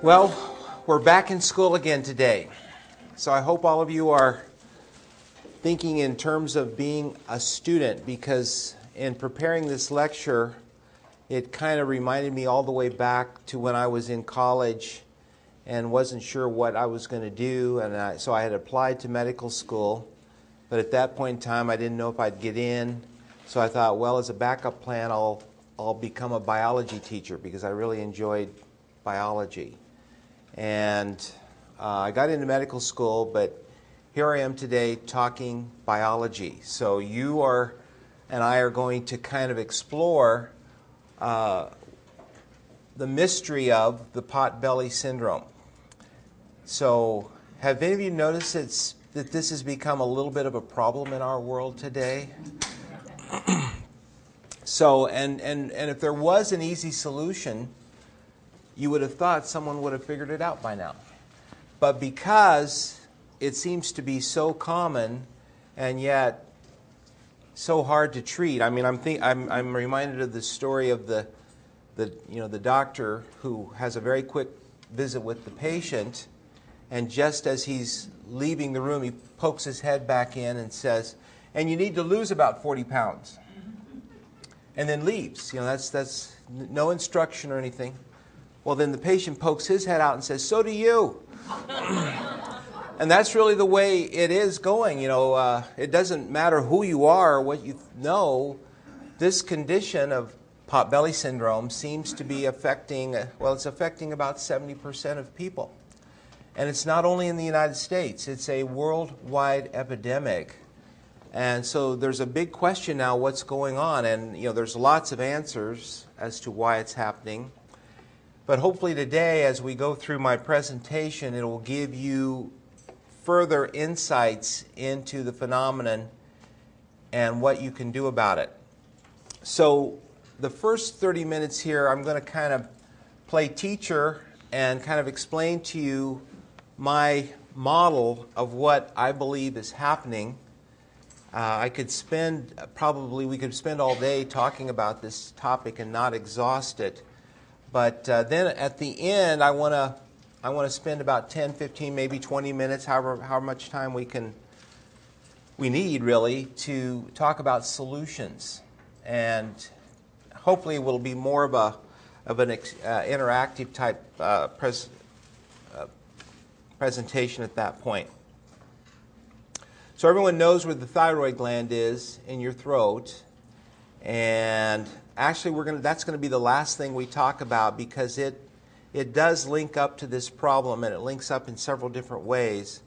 Well, we're back in school again today. So I hope all of you are thinking in terms of being a student, because in preparing this lecture, it kind of reminded me all the way back to when I was in college and wasn't sure what I was going to do. And so I had applied to medical school, but at that point in time, I didn't know if I'd get in. So I thought, well, as a backup plan, I'll become a biology teacher because I really enjoyed biology. And I got into medical school, but here I am today talking biology. So you and I are going to kind of explore the mystery of the Potbelly syndrome. So have any of you noticed that this has become a little bit of a problem in our world today? So, and if there was an easy solution, you would have thought someone would have figured it out by now. But because it seems to be so common and yet so hard to treat, I mean, I'm reminded of the story of the doctor who has a very quick visit with the patient, and just as he's leaving the room, he pokes his head back in and says, "And you need to lose about 40 pounds." And then leaves. That's no instruction or anything. Well, then the patient pokes his head out and says, "So do you." And that's really the way it is going. It doesn't matter who you are or what you know. This condition of Potbelly syndrome seems to be affecting about 70% of people. And it's not only in the United States. It's a worldwide epidemic. And so there's a big question now, what's going on? And there's lots of answers as to why it's happening. But hopefully today, as we go through my presentation, it will give you further insights into the phenomenon and what you can do about it. So the first 30 minutes here, I'm going to kind of play teacher and kind of explain to you my model of what I believe is happening. We could spend all day talking about this topic and not exhaust it. But then at the end, I want to spend about 10, 15, maybe 20 minutes, however much time we need really, to talk about solutions. And hopefully it will be more of an interactive type presentation at that point. So everyone knows where the thyroid gland is in your throat, and actually that's going to be the last thing we talk about, because it does link up to this problem, and it links up in several different ways.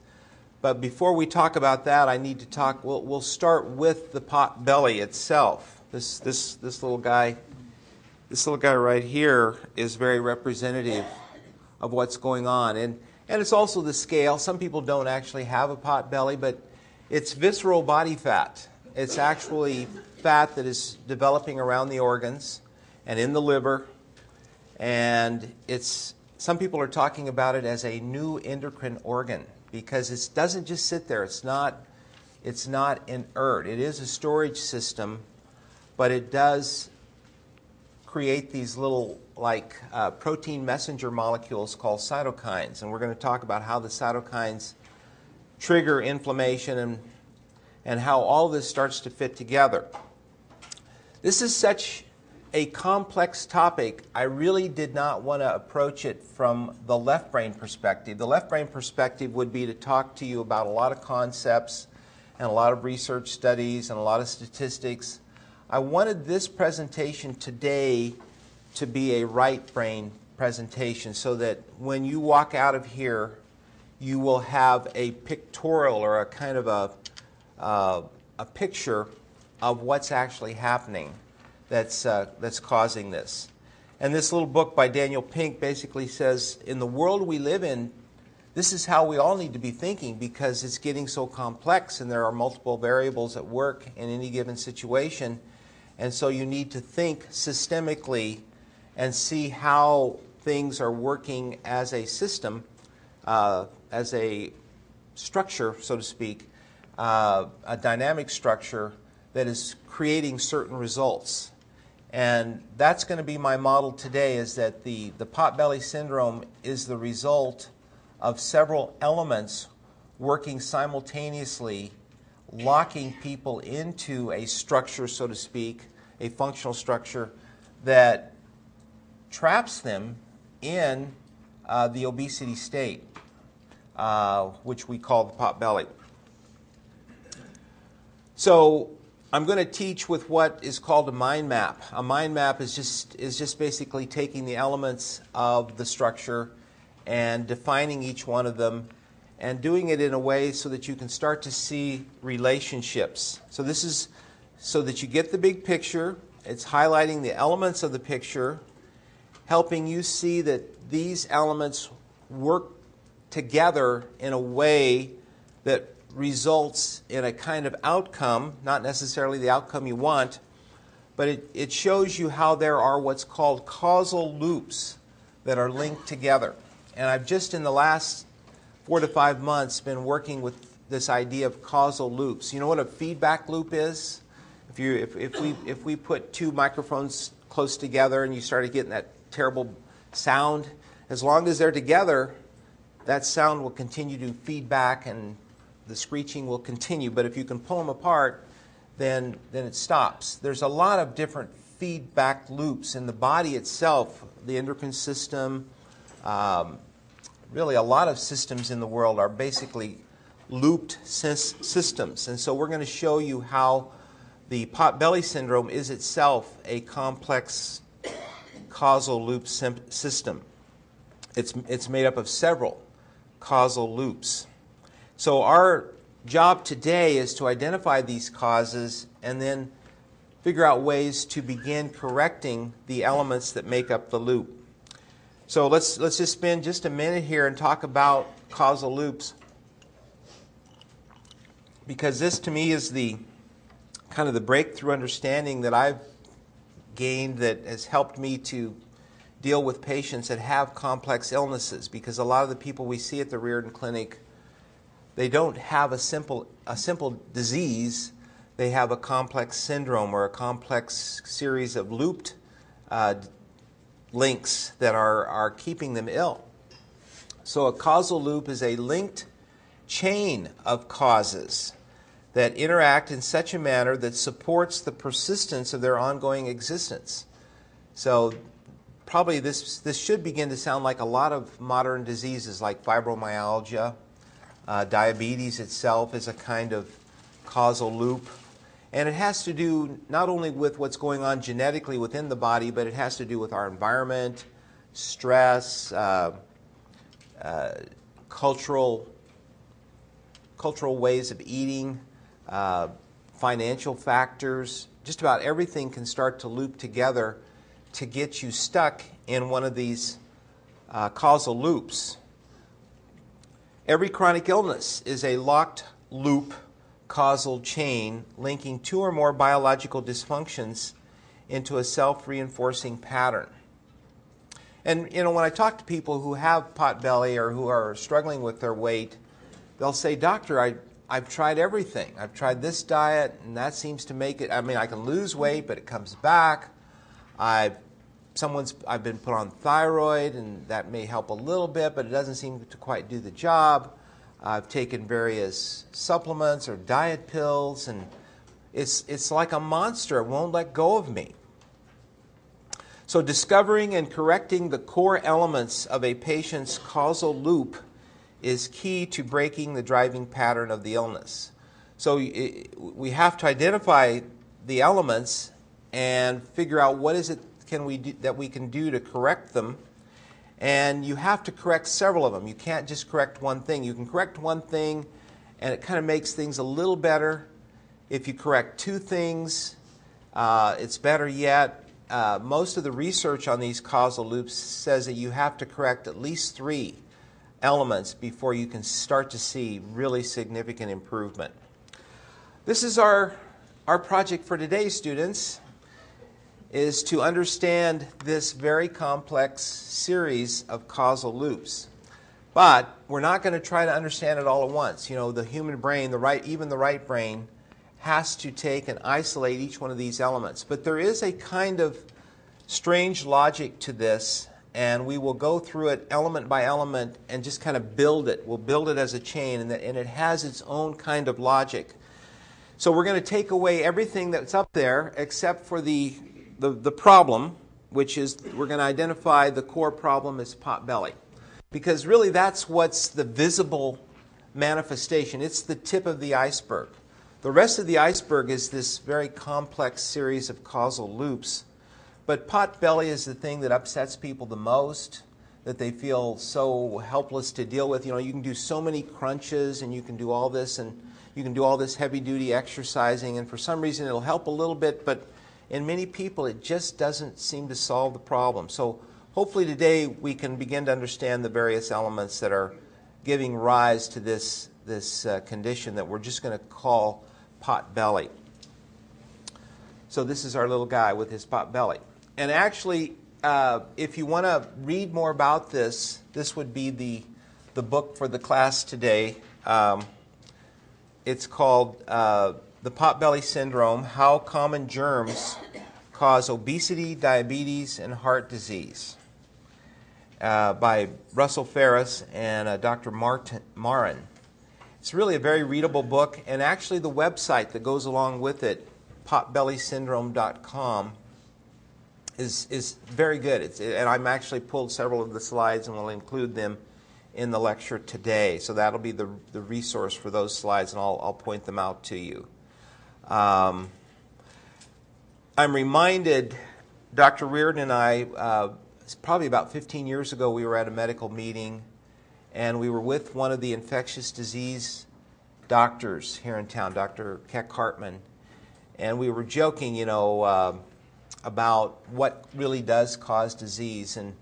But before we talk about that, I need to talk. We'll start with the Potbelly itself. This little guy right here is very representative of what's going on, and it's also the scale. Some people don't actually have a potbelly, but it's visceral body fat. It's actually fat that is developing around the organs and in the liver. And some people are talking about it as a new endocrine organ, because it doesn't just sit there. It's not inert. It is a storage system, but it does create these little protein messenger molecules called cytokines. And we're going to talk about how the cytokines trigger inflammation and how all this starts to fit together. This is such a complex topic. I really did not want to approach it from the left brain perspective. The left brain perspective would be to talk to you about a lot of concepts and a lot of research studies and a lot of statistics. I wanted this presentation today to be a right brain presentation, so that when you walk out of here, you will have a pictorial or a kind of a picture of what's actually happening that's causing this. And this little book by Daniel Pink basically says, in the world we live in, this is how we all need to be thinking, because it's getting so complex and there are multiple variables at work in any given situation. And so you need to think systemically and see how things are working as a system, as a structure, so to speak, a dynamic structure that is creating certain results. And that's going to be my model today, is that the Potbelly syndrome is the result of several elements working simultaneously, locking people into a structure, so to speak, a functional structure that traps them in the obesity state, which we call the Potbelly. So I'm going to teach with what is called a mind map. A mind map is just basically taking the elements of the structure and defining each one of them and doing it in a way so that you can start to see relationships. So this is so that you get the big picture. It's highlighting the elements of the picture, helping you see that these elements work together in a way that results in a kind of outcome, not necessarily the outcome you want, but it shows you how there are what's called causal loops that are linked together. And I've just in the last 4 to 5 months been working with this idea of causal loops. You know what a feedback loop is? If we put two microphones close together and you started getting that terrible sound, as long as they're together, that sound will continue to feed back and the screeching will continue. But if you can pull them apart, then it stops. There's a lot of different feedback loops in the body itself, the endocrine system. Really, a lot of systems in the world are basically looped systems. And so we're going to show you how the Potbelly syndrome is itself a complex causal loop system. It's made up of several causal loops. So our job today is to identify these causes and then figure out ways to begin correcting the elements that make up the loop. So let's just spend just a minute here and talk about causal loops, because this to me is the kind of the breakthrough understanding that I've gained that has helped me to deal with patients that have complex illnesses, because a lot of the people we see at the Reardon Clinic, they don't have a simple disease. They have a complex syndrome or a complex series of looped links that are keeping them ill. So a causal loop is a linked chain of causes that interact in such a manner that supports the persistence of their ongoing existence. So probably this should begin to sound like a lot of modern diseases like fibromyalgia. Diabetes itself is a kind of causal loop. And it has to do not only with what's going on genetically within the body, but it has to do with our environment, stress, cultural ways of eating, financial factors. Just about everything can start to loop together to get you stuck in one of these causal loops. Every chronic illness is a locked loop causal chain linking two or more biological dysfunctions into a self-reinforcing pattern. And you know, when I talk to people who have Potbelly or who are struggling with their weight, they'll say, "Doctor, I've tried everything. I've tried this diet and that seems to make it, I mean, I can lose weight, but it comes back. I've been put on Thyroid and that may help a little bit, but it doesn't seem to quite do the job. I've taken various supplements or diet pills, and it's like a monster. It won't let go of me." So discovering and correcting the core elements of a patient's causal loop is key to breaking the driving pattern of the illness. So we have to identify the elements and figure out what is it that we can do to correct them. And you have to correct several of them. You can't just correct one thing. You can correct one thing and it kind of makes things a little better. If you correct two things, it's better yet. Most of the research on these causal loops says that you have to correct at least 3 elements before you can start to see really significant improvement. This is our project for today, students, is to understand this very complex series of causal loops. But we're not going to try to understand it all at once. You know, the human brain, even the right brain, has to take and isolate each one of these elements. But there is a kind of strange logic to this, and we will go through it element by element and just kind of build it. We'll build it as a chain, and it has its own kind of logic. So we're going to take away everything that's up there except for the problem, which is we're going to identify the core problem as potbelly. Because really that's what's the visible manifestation. It's the tip of the iceberg. The rest of the iceberg is this very complex series of causal loops. But potbelly is the thing that upsets people the most, that they feel so helpless to deal with. You know, you can do so many crunches and you can do all this and you can do all this heavy-duty exercising, and for some reason it'll help a little bit, but in many people it just doesn't seem to solve the problem. So hopefully today we can begin to understand the various elements that are giving rise to this condition that we're just going to call potbelly. So this is our little guy with his potbelly. And actually, if you want to read more about this, this would be the book for the class today. It's called The Potbelly Syndrome, How Common Germs Cause Obesity, Diabetes, and Heart Disease, by Russell Ferris and Dr. Marin. It's really a very readable book, and actually the website that goes along with it, potbellysyndrome.com, is very good. And I'm actually pulled several of the slides and will include them in the lecture today. So that'll be the resource for those slides, and I'll point them out to you. I'm reminded, Dr. Reardon and I, probably about 15 years ago, we were at a medical meeting, and we were with one of the infectious disease doctors here in town, Dr. Keck Hartman, and we were joking, you know, about what really does cause disease. And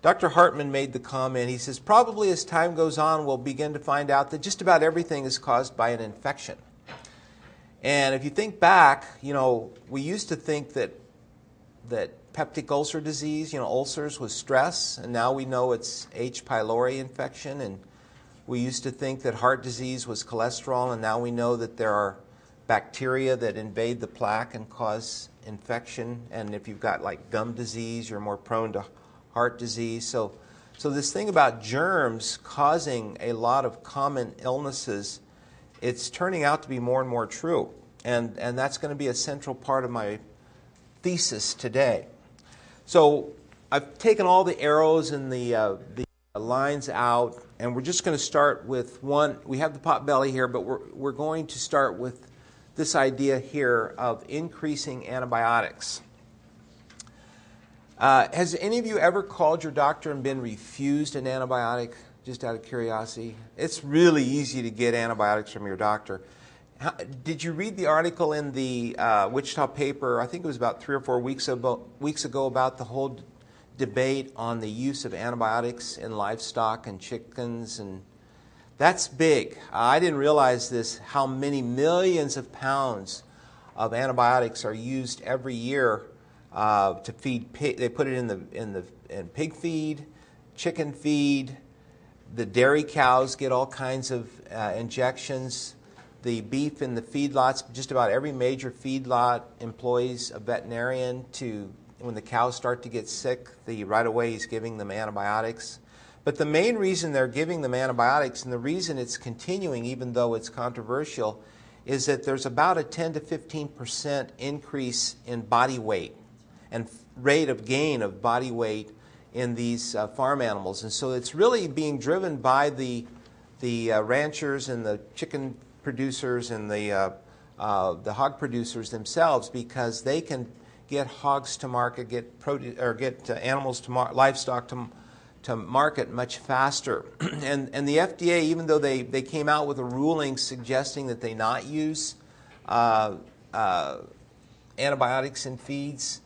Dr. Hartman made the comment, he says, probably as time goes on, we'll begin to find out that just about everything is caused by an infection. And if you think back, you know, we used to think that peptic ulcer disease, you know, ulcers was stress, and now we know it's H. pylori infection. And we used to think that heart disease was cholesterol, and now we know that there are bacteria that invade the plaque and cause infection. And if you've got like gum disease, you're more prone to heart disease. So this thing about germs causing a lot of common illnesses, it's turning out to be more and more true. And that's going to be a central part of my thesis today. So I've taken all the arrows and the lines out, and we're just going to start with one. We have the potbelly here, but we're going to start with this idea here of increasing antibiotics. Has any of you ever called your doctor and been refused an antibiotic, just out of curiosity? It's really easy to get antibiotics from your doctor. Did you read the article in the Wichita paper, I think it was about 3 or 4 weeks ago, about the whole debate on the use of antibiotics in livestock and chickens? And that's big. I didn't realize this, how many millions of pounds of antibiotics are used every year to feed pig. They put it in pig feed, chicken feed. The dairy cows get all kinds of injections. The beef in the feedlots, just about every major feedlot employs a veterinarian to, when the cows start to get sick, right away he's giving them antibiotics. But the main reason they're giving them antibiotics, and the reason it's continuing even though it's controversial, is that there's about a 10 to 15% increase in body weight and rate of gain of body weight in these farm animals. And so it's really being driven by the ranchers and the chicken producers and the hog producers themselves, because they can get hogs to market, get animals to livestock to market much faster. and the FDA, even though they came out with a ruling suggesting that they not use antibiotics in feeds,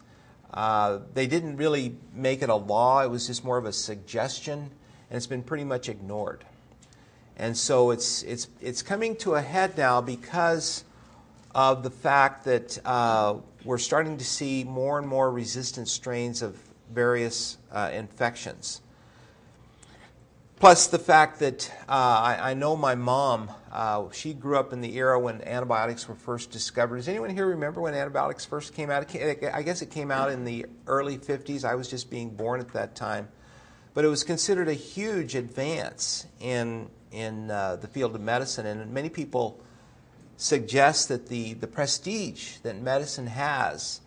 they didn't really make it a law. It was just more of a suggestion, and it's been pretty much ignored. And so it's coming to a head now because of the fact that we're starting to see more and more resistant strains of various infections. Plus the fact that I know my mom, she grew up in the era when antibiotics were first discovered. Does anyone here remember when antibiotics first came out? I guess it came out in the early 50s. I was just being born at that time. But it was considered a huge advance in the field of medicine, and many people suggest that the prestige that medicine has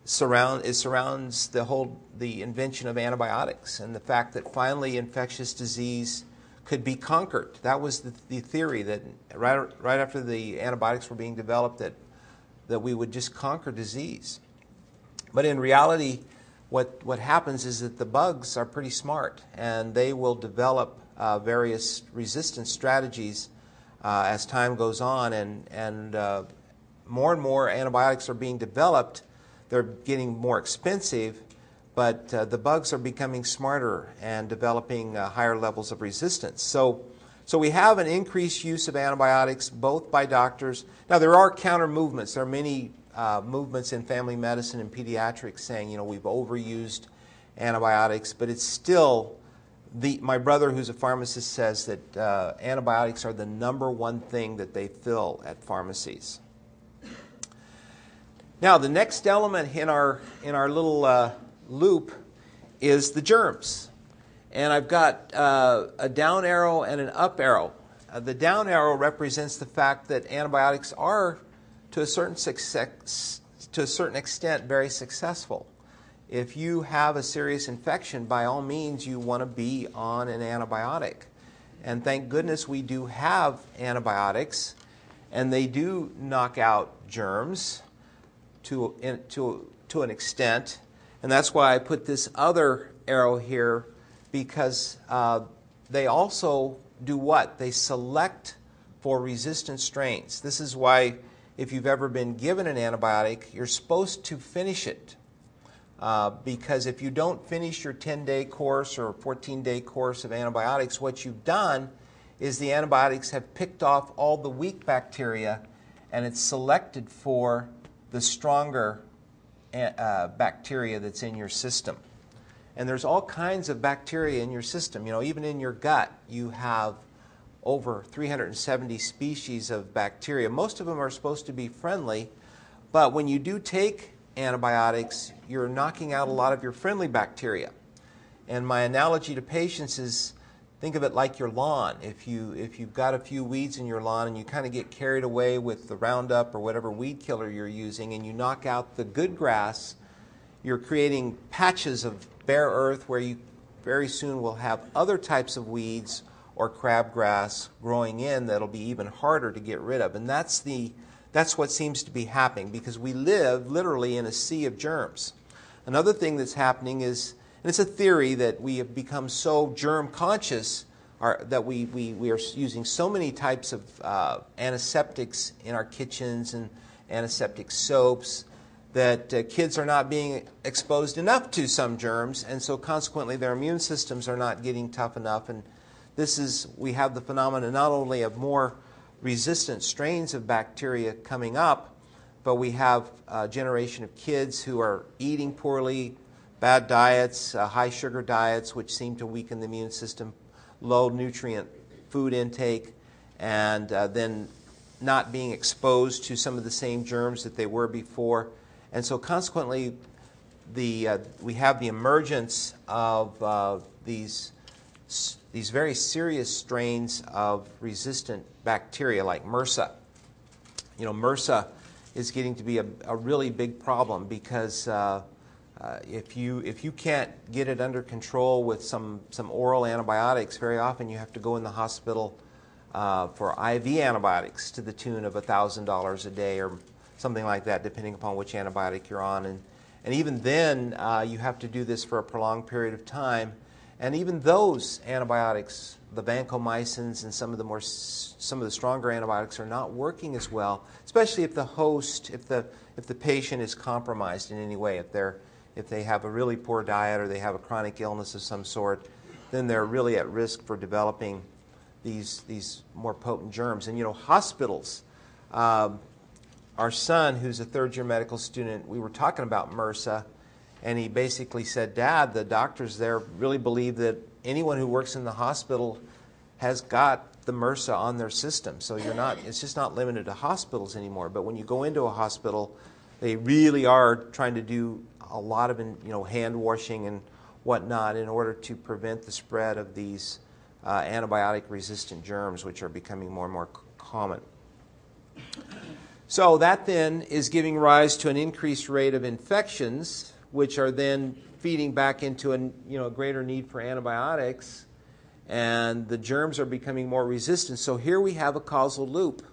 surrounds the invention of antibiotics and the fact that finally infectious disease could be conquered. That was the theory, that right after the antibiotics were being developed, that we would just conquer disease. But in reality, what happens is that the bugs are pretty smart, and they will develop various resistance strategies as time goes on, and more antibiotics are being developed. They're getting more expensive, but the bugs are becoming smarter and developing higher levels of resistance. So we have an increased use of antibiotics, both by doctors. Now, there are counter movements. There are many movements in family medicine and pediatrics saying, we've overused antibiotics, but it's still, my brother, who's a pharmacist, says that antibiotics are the #1 thing that they fill at pharmacies. Now, the next element in our little loop is the germs. And I've got a down arrow and an up arrow. The down arrow represents the fact that antibiotics are, to a certain extent, very successful. If you have a serious infection, by all means, you want to be on an antibiotic. And thank goodness we do have antibiotics, and they do knock out germs to an extent. And that's why I put this other arrow here, because they also do what? They select for resistant strains. This is why, if you've ever been given an antibiotic, you're supposed to finish it. Because if you don't finish your 10-day course or 14-day course of antibiotics, what you've done is the antibiotics have picked off all the weak bacteria, and it's selected for the stronger bacteria that's in your system. And there's all kinds of bacteria in your system. Even in your gut, you have over 370 species of bacteria. Most of them are supposed to be friendly, but when you do take antibiotics, you're knocking out a lot of your friendly bacteria. And my analogy to patients is, think of it like your lawn. If you've got a few weeds in your lawn and you kind of get carried away with the Roundup or whatever weed killer you're using, and you knock out the good grass, you're creating patches of bare earth where you very soon will have other types of weeds or crabgrass growing in that'll be even harder to get rid of. And that's what seems to be happening, because we live literally in a sea of germs. Another thing that's happening is, and it's a theory, that we have become so germ conscious that we are using so many types of antiseptics in our kitchens and antiseptic soaps that kids are not being exposed enough to some germs, and so consequently their immune systems are not getting tough enough. And we have the phenomenon not only of more resistant strains of bacteria coming up, but we have a generation of kids who are eating poorly, bad diets, high sugar diets, which seem to weaken the immune system, low nutrient food intake, and then not being exposed to some of the same germs that they were before. And so consequently, we have the emergence of these very serious strains of resistant bacteria like MRSA. MRSA is getting to be a really big problem, because if you can't get it under control with some oral antibiotics, very often you have to go in the hospital for IV antibiotics to the tune of $1,000 a day or something like that, depending upon which antibiotic you're on. And even then, you have to do this for a prolonged period of time. And even those antibiotics, the vancomycins and some of the stronger antibiotics, are not working as well, especially if the host, if the patient is compromised in any way. If they have a really poor diet or they have a chronic illness of some sort, then they're really at risk for developing these more potent germs. And hospitals. Our son, who's a third-year medical student, we were talking about MRSA, and he basically said, "Dad, the doctors there really believe that anyone who works in the hospital has got the MRSA on their system. So it's just not limited to hospitals anymore. But when you go into a hospital, they really are trying to do a lot of hand washing and whatnot in order to prevent the spread of these antibiotic-resistant germs, which are becoming more and more common. So that then is giving rise to an increased rate of infections, which are then feeding back into a greater need for antibiotics, and the germs are becoming more resistant. So here we have a causal loop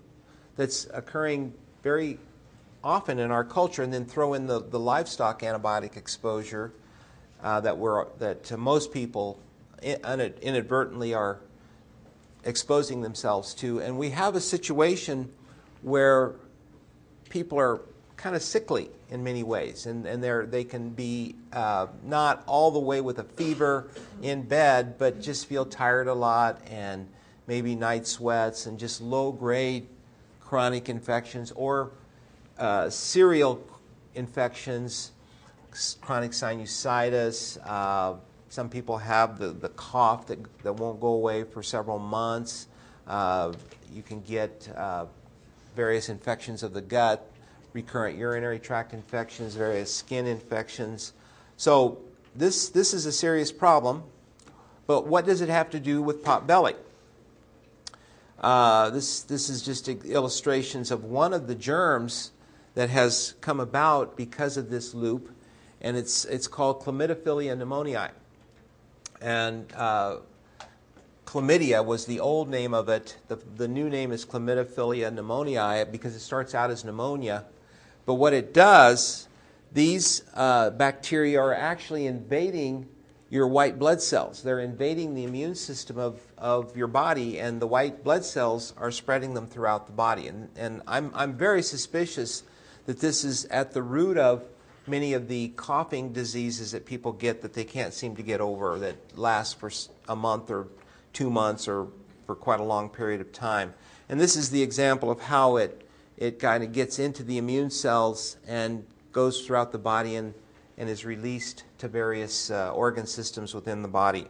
that's occurring very often in our culture, and then throw in the livestock antibiotic exposure that most people inadvertently are exposing themselves to. And we have a situation where people are kind of sickly in many ways, and they can be not all the way with a fever in bed, but just feel tired a lot and maybe night sweats and just low-grade chronic infections or serial infections, chronic sinusitis. Some people have the cough that won't go away for several months. You can get various infections of the gut, recurrent urinary tract infections, various skin infections. So this is a serious problem. But what does it have to do with Potbelly? This is just illustrations of one of the germs that has come about because of this loop, and it's called Chlamydophila pneumoniae. And chlamydia was the old name of it. The new name is Chlamydophila pneumoniae because it starts out as pneumonia. But what it does, these bacteria are actually invading your white blood cells. They're invading the immune system of your body, and the white blood cells are spreading them throughout the body. And I'm very suspicious that this is at the root of many of the coughing diseases that people get that they can't seem to get over, that last for a month or 2 months or for quite a long period of time. And this is the example of how it kind of gets into the immune cells and goes throughout the body and is released to various organ systems within the body.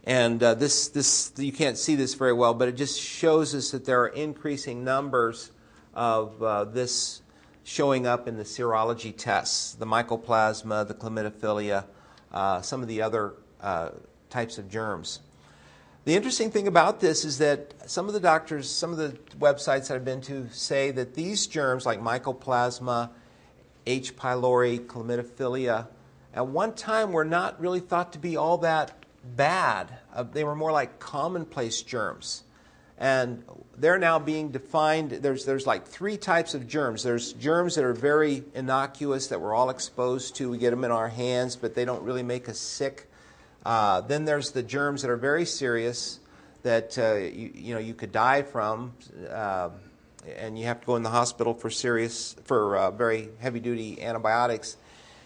And this you can't see this very well, but it just shows us that there are increasing numbers of this showing up in the serology tests, the mycoplasma, the chlamydophila, some of the other types of germs. The interesting thing about this is that some of the doctors, some of the websites that I've been to say that these germs like mycoplasma, H. pylori, chlamydophila, at one time were not really thought to be all that bad. They were more like commonplace germs. And they're now being defined. There's like 3 types of germs. There's germs that are very innocuous that we're all exposed to. We get them in our hands, but they don't really make us sick. Then there's the germs that are very serious that you could die from, and you have to go in the hospital for very heavy-duty antibiotics.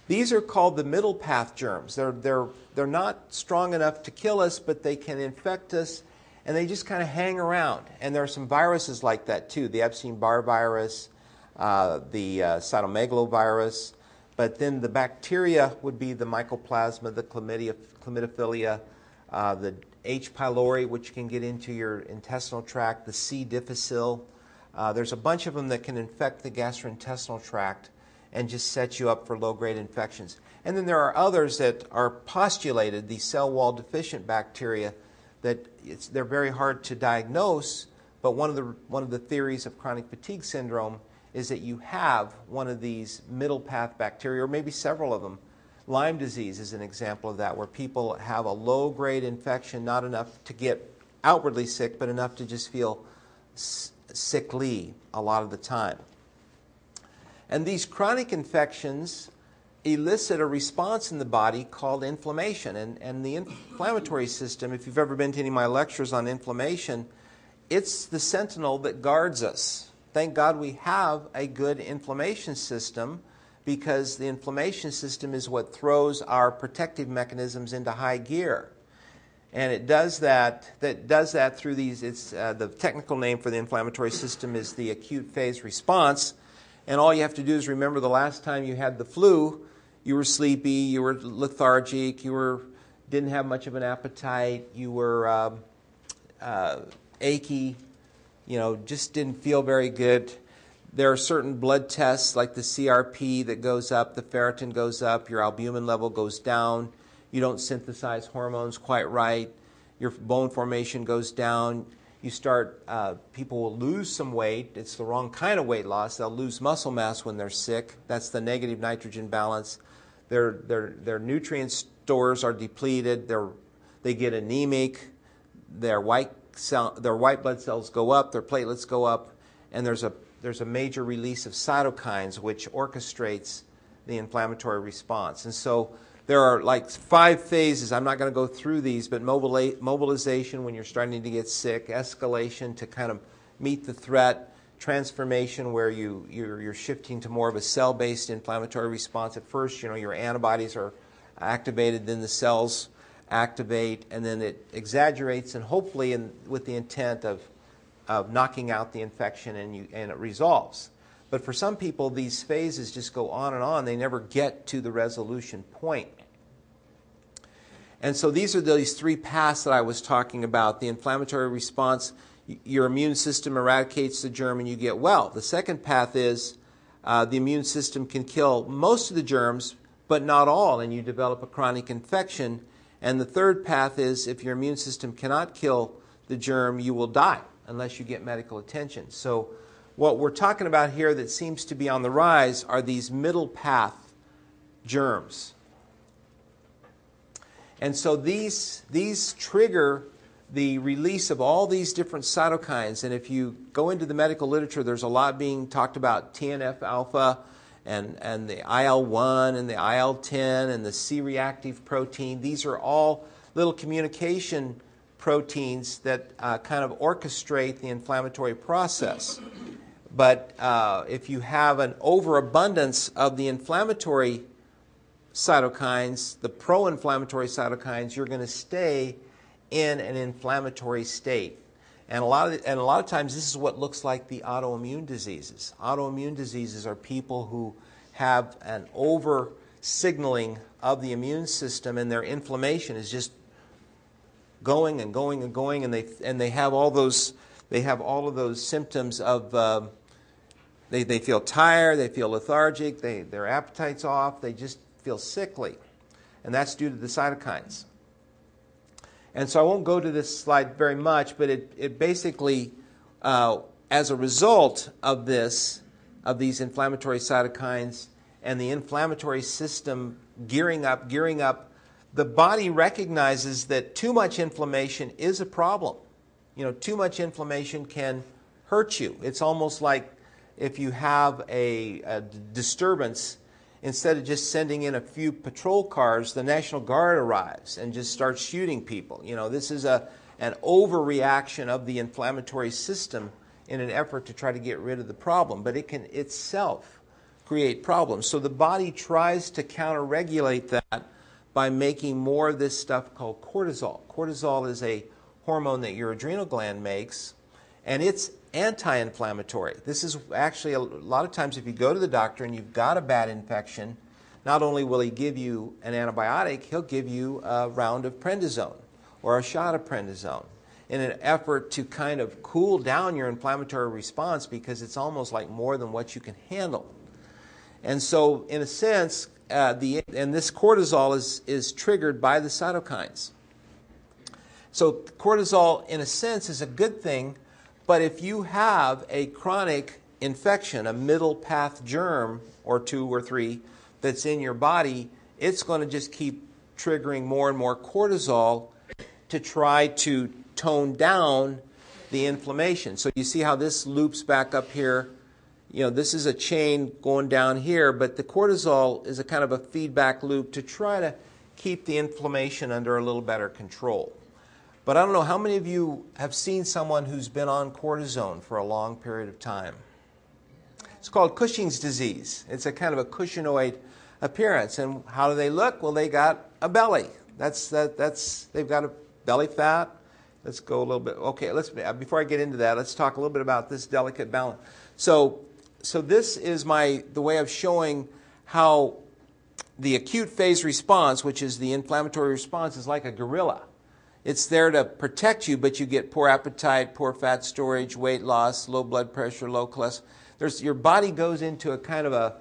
These are called the middle path germs. They're not strong enough to kill us, but they can infect us, and they just kind of hang around. And there are some viruses like that too, the Epstein-Barr virus, the cytomegalovirus. But then the bacteria would be the mycoplasma, the chlamydophila, the H. pylori, which can get into your intestinal tract, the C. difficile. There's a bunch of them that can infect the gastrointestinal tract and just set you up for low-grade infections. And then there are others that are postulated, the cell wall deficient bacteria, that they're very hard to diagnose, but one of the theories of chronic fatigue syndrome is that you have one of these middle path bacteria, or maybe several of them. Lyme disease is an example of that, where people have a low-grade infection, not enough to get outwardly sick, but enough to just feel sickly a lot of the time. And these chronic infections elicit a response in the body called inflammation. And the inflammatory system, if you've ever been to any of my lectures on inflammation, it's the sentinel that guards us. Thank God we have a good inflammation system, because the inflammation system is what throws our protective mechanisms into high gear. And it does that through these, the technical name for the inflammatory system is the acute phase response. And all you have to do is remember the last time you had the flu, you were sleepy, you were lethargic, you were didn't have much of an appetite, you were achy, just didn't feel very good. There are certain blood tests like the CRP that goes up, the ferritin goes up, your albumin level goes down, you don't synthesize hormones quite right, your bone formation goes down, you start, people will lose some weight. It's the wrong kind of weight loss. They'll lose muscle mass when they're sick. That's the negative nitrogen balance. Their nutrient stores are depleted. They get anemic. Their white blood cells go up. Their platelets go up. And there's a major release of cytokines which orchestrates the inflammatory response. And so there are like 5 phases. I'm not going to go through these, but mobilization when you're starting to get sick, escalation to kind of meet the threat, transformation where you're shifting to more of a cell-based inflammatory response. At first, your antibodies are activated, then the cells activate, and then it exaggerates, and hopefully with the intent of knocking out the infection, and it resolves. But for some people, these phases just go on and on. They never get to the resolution point. And so these are these 3 paths that I was talking about. The inflammatory response, your immune system eradicates the germ and you get well. The second path is the immune system can kill most of the germs, but not all, and you develop a chronic infection. And the third path is if your immune system cannot kill the germ, you will die unless you get medical attention. So what we're talking about here that seems to be on the rise are these middle path germs. And so these trigger the release of all these different cytokines. And if you go into the medical literature, there's a lot being talked about TNF-alpha and the IL-1 and the IL-10 and the C-reactive protein. These are all little communication proteins that kind of orchestrate the inflammatory process. But if you have an overabundance of the inflammatory cytokines, the pro-inflammatory cytokines, you're going to stay in an inflammatory state. And a lot of times this is what looks like the autoimmune diseases. Autoimmune diseases are people who have an over-signaling of the immune system, and their inflammation is just going and going and going, and they have all of those symptoms of they feel tired, they feel lethargic, their appetite's off, they just feel sickly, and that's due to the cytokines. And so I won't go to this slide very much, but it basically, as a result of these inflammatory cytokines and the inflammatory system gearing up, the body recognizes that too much inflammation is a problem. Too much inflammation can hurt you. It's almost like if you have a disturbance, instead of just sending in a few patrol cars, the National Guard arrives and just starts shooting people. This is an overreaction of the inflammatory system in an effort to try to get rid of the problem. But it can itself create problems. So the body tries to counter-regulate that by making more of this stuff called cortisol. Cortisol is a hormone that your adrenal gland makes, and it's anti-inflammatory. This is actually, a lot of times if you go to the doctor and you've got a bad infection, not only will he give you an antibiotic, he'll give you a round of prednisone or a shot of prednisone in an effort to kind of cool down your inflammatory response, because it's almost like more than what you can handle. And so in a sense, this cortisol is triggered by the cytokines. So cortisol, in a sense, is a good thing. But if you have a chronic infection, a middle path germ or 2 or 3 that's in your body, it's going to just keep triggering more and more cortisol to try to tone down the inflammation. So you see how this loops back up here. This is a chain going down here, but the cortisol is a kind of a feedback loop to try to keep the inflammation under a little better control. But I don't know, how many of you have seen someone who's been on cortisone for a long period of time? It's called Cushing's disease. It's a kind of a cushingoid appearance. And how do they look? Well, they got a belly. They've got a belly fat. Let's go a little bit. Okay, before I get into that, let's talk a little bit about this delicate balance. So this is the way of showing how the acute phase response, which is the inflammatory response, is like a gorilla. It's there to protect you, but you get poor appetite, poor fat storage, weight loss, low blood pressure, low cholesterol. Your body goes into a kind of a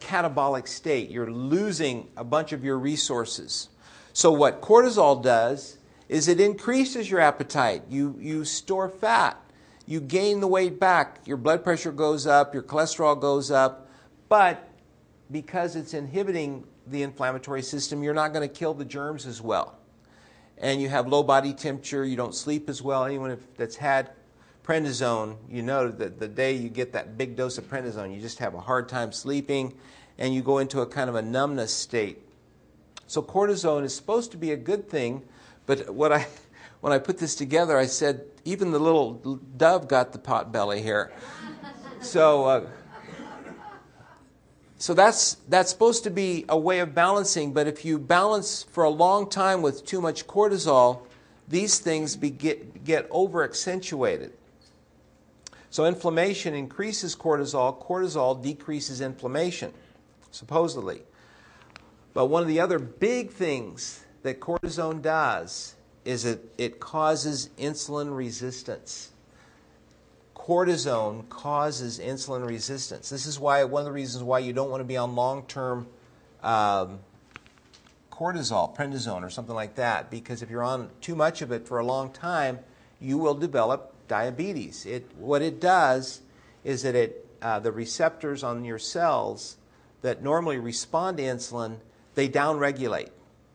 catabolic state. You're losing a bunch of your resources. So what cortisol does is it increases your appetite. You store fat. You gain the weight back. Your blood pressure goes up. Your cholesterol goes up. But because it's inhibiting the inflammatory system, you're not going to kill the germs as well. And you have low body temperature. You don't sleep as well. Anyone that's had prednisone, you know that the day you get that big dose of prednisone, you just have a hard time sleeping, and you go into a kind of a numbness state. So cortisone is supposed to be a good thing, but when I put this together, I said, even the little dove got the potbelly here. So that's supposed to be a way of balancing, but if you balance for a long time with too much cortisol, these things get over-accentuated. So inflammation increases cortisol. Cortisol decreases inflammation, supposedly. But one of the other big things that cortisone does is it causes insulin resistance. Cortisone causes insulin resistance. This is why one of the reasons why you don't want to be on long-term cortisol, prednisone or something like that, because if you're on too much of it for a long time, you will develop diabetes. What it does is that the receptors on your cells that normally respond to insulin, they downregulate.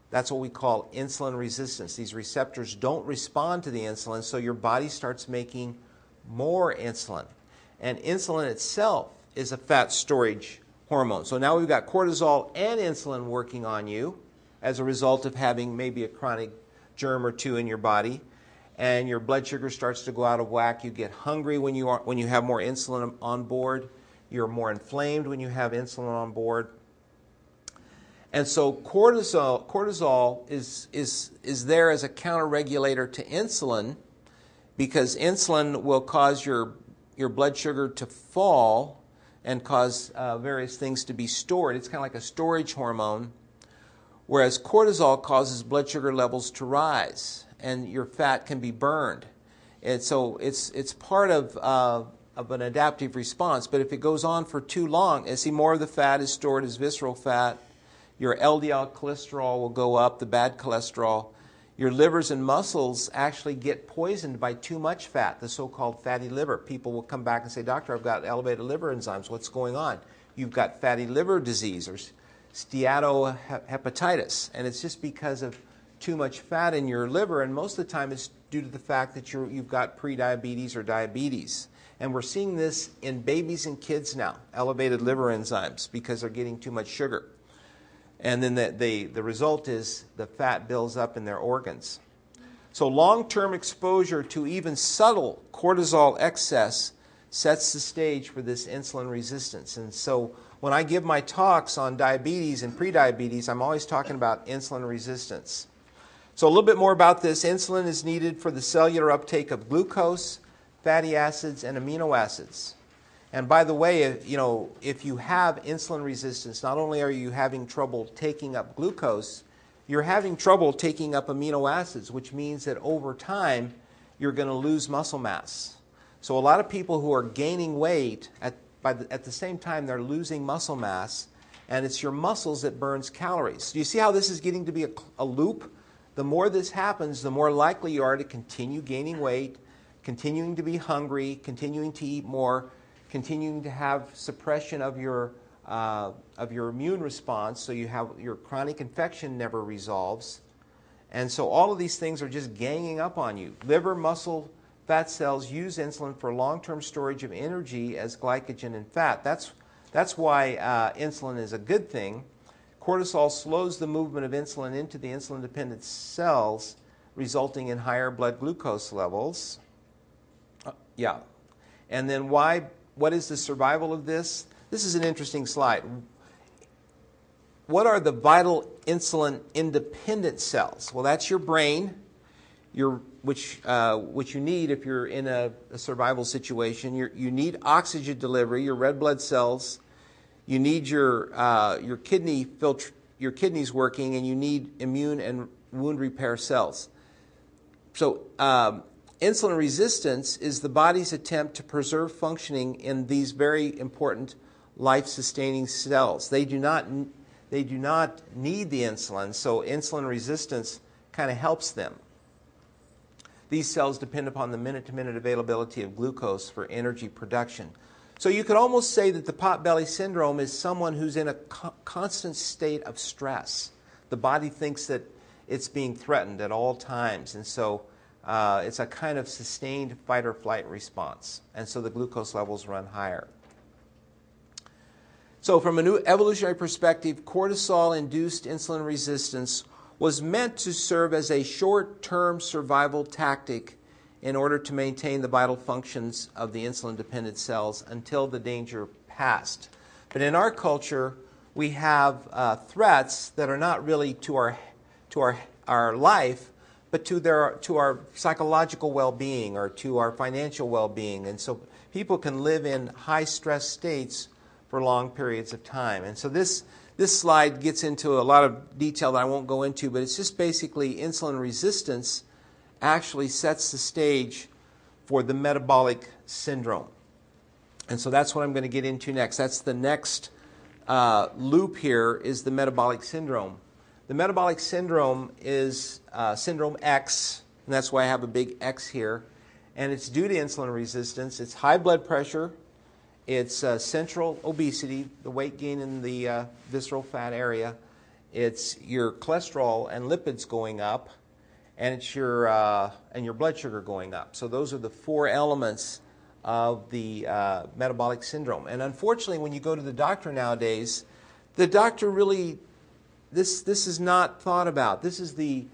That's what we call insulin resistance. These receptors don't respond to the insulin, so your body starts making more insulin. And insulin itself is a fat storage hormone. So now we've got cortisol and insulin working on you as a result of having maybe a chronic germ or two in your body. And your blood sugar starts to go out of whack. You get hungry when you have more insulin on board. You're more inflamed when you have insulin on board. And so cortisol is there as a counter-regulator to insulin, because insulin will cause your blood sugar to fall and cause various things to be stored. It's kind of like a storage hormone, whereas cortisol causes blood sugar levels to rise, and your fat can be burned. And so it's part of an adaptive response. But if it goes on for too long, and see, more of the fat is stored as visceral fat, your LDL cholesterol will go up, the bad cholesterol. Your livers and muscles actually get poisoned by too much fat, the so-called fatty liver. People will come back and say, "Doctor, I've got elevated liver enzymes. What's going on?" You've got fatty liver disease or steatohepatitis, and it's just because of too much fat in your liver, and most of the time it's due to the fact that you've got prediabetes or diabetes. And we're seeing this in babies and kids now, elevated liver enzymes, because they're getting too much sugar. And then the result is the fat builds up in their organs. So long-term exposure to even subtle cortisol excess sets the stage for this insulin resistance. And so when I give my talks on diabetes and prediabetes, I'm always talking about insulin resistance. So a little bit more about this. Insulin is needed for the cellular uptake of glucose, fatty acids, and amino acids. And by the way, if you have insulin resistance, not only are you having trouble taking up glucose, you're having trouble taking up amino acids, which means that over time, you're going to lose muscle mass. So a lot of people who are gaining weight, at the same time, they're losing muscle mass, and it's your muscles that burns calories. Do you see how this is getting to be a loop? The more this happens, the more likely you are to continue gaining weight, continuing to be hungry, continuing to eat more, continuing to have suppression of your immune response, so your chronic infection never resolves. And so all of these things are just ganging up on you. Liver, muscle, fat cells use insulin for long-term storage of energy as glycogen and fat. That's why insulin is a good thing. Cortisol slows the movement of insulin into the insulin-dependent cells, resulting in higher blood glucose levels. And then what is the survival of this? This is an interesting slide. What are the vital insulin-independent cells? Well, that's your brain, which you need if you're in a survival situation. You need oxygen delivery, your red blood cells. You need your kidney your kidneys working, and you need immune and wound repair cells. So insulin resistance is the body's attempt to preserve functioning in these very important life-sustaining cells. They do not need the insulin, so insulin resistance kind of helps them. These cells depend upon the minute-to-minute availability of glucose for energy production. So you could almost say that the Potbelly syndrome is someone who's in a constant state of stress. The body thinks that it's being threatened at all times, and so it's a kind of sustained fight or flight response, and so the glucose levels run higher. So from a new evolutionary perspective, cortisol-induced insulin resistance was meant to serve as a short-term survival tactic in order to maintain the vital functions of the insulin-dependent cells until the danger passed. But in our culture, we have threats that are not really to our life, but to our psychological well-being or to our financial well-being. And so people can live in high-stress states for long periods of time. And so this slide gets into a lot of detail that I won't go into, but it's just basically insulin resistance actually sets the stage for the metabolic syndrome. And so that's what I'm going to get into next. That's the next loop here, is the metabolic syndrome. The metabolic syndrome is syndrome X, and that's why I have a big X here. And it's due to insulin resistance. It's high blood pressure. It's central obesity, the weight gain in the visceral fat area. It's your cholesterol and lipids going up, and it's your blood sugar going up. So those are the four elements of the metabolic syndrome. And unfortunately, when you go to the doctor nowadays, the doctor really this is not thought about. This is the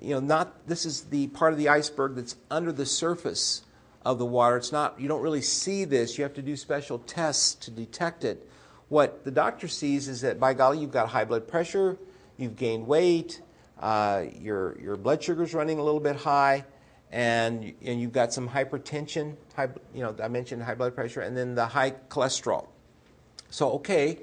this is the part of the iceberg that's under the surface of the water. It's not, you don't really see this. You have to do special tests to detect it. What the doctor sees is that, by golly, you've got high blood pressure, you've gained weight, your blood sugar's running a little bit high, and you've got some hypertension, I mentioned high blood pressure, and then the high cholesterol. So, okay,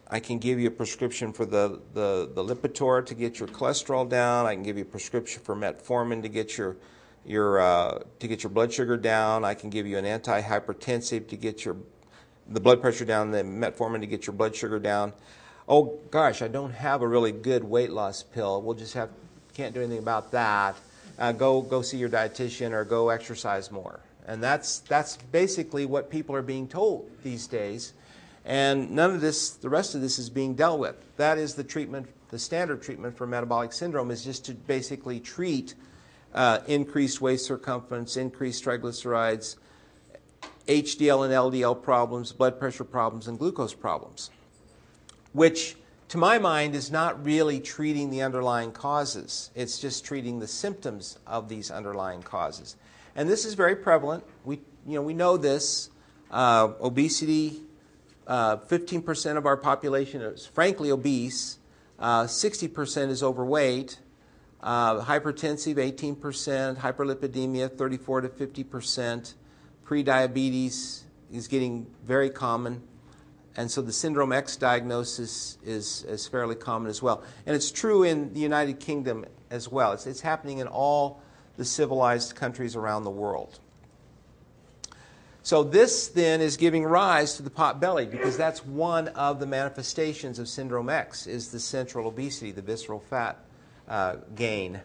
I can give you a prescription for the Lipitor to get your cholesterol down. I can give you a prescription for metformin to get your blood sugar down. I can give you an antihypertensive to get the blood pressure down, the metformin to get your blood sugar down. Oh gosh, I don't have a really good weight loss pill. We'll just can't do anything about that. Go see your dietitian or go exercise more. And that's basically what people are being told these days. And none of this, the rest of this, is being dealt with. That is the treatment. The standard treatment for metabolic syndrome is just to basically treat increased waist circumference, increased triglycerides, HDL and LDL problems, blood pressure problems, and glucose problems, which, to my mind, is not really treating the underlying causes. It's just treating the symptoms of these underlying causes. And this is very prevalent. We know this. Obesity, 15% of our population is frankly obese. 60% is overweight. Hypertensive, 18%. Hyperlipidemia, 34 to 50%. Prediabetes is getting very common. And so the syndrome X diagnosis is fairly common as well. And it's true in the United Kingdom as well. It's happening in all the civilized countries around the world. So this then is giving rise to the Potbelly, because that's one of the manifestations of syndrome X, is the central obesity, the visceral fat gain.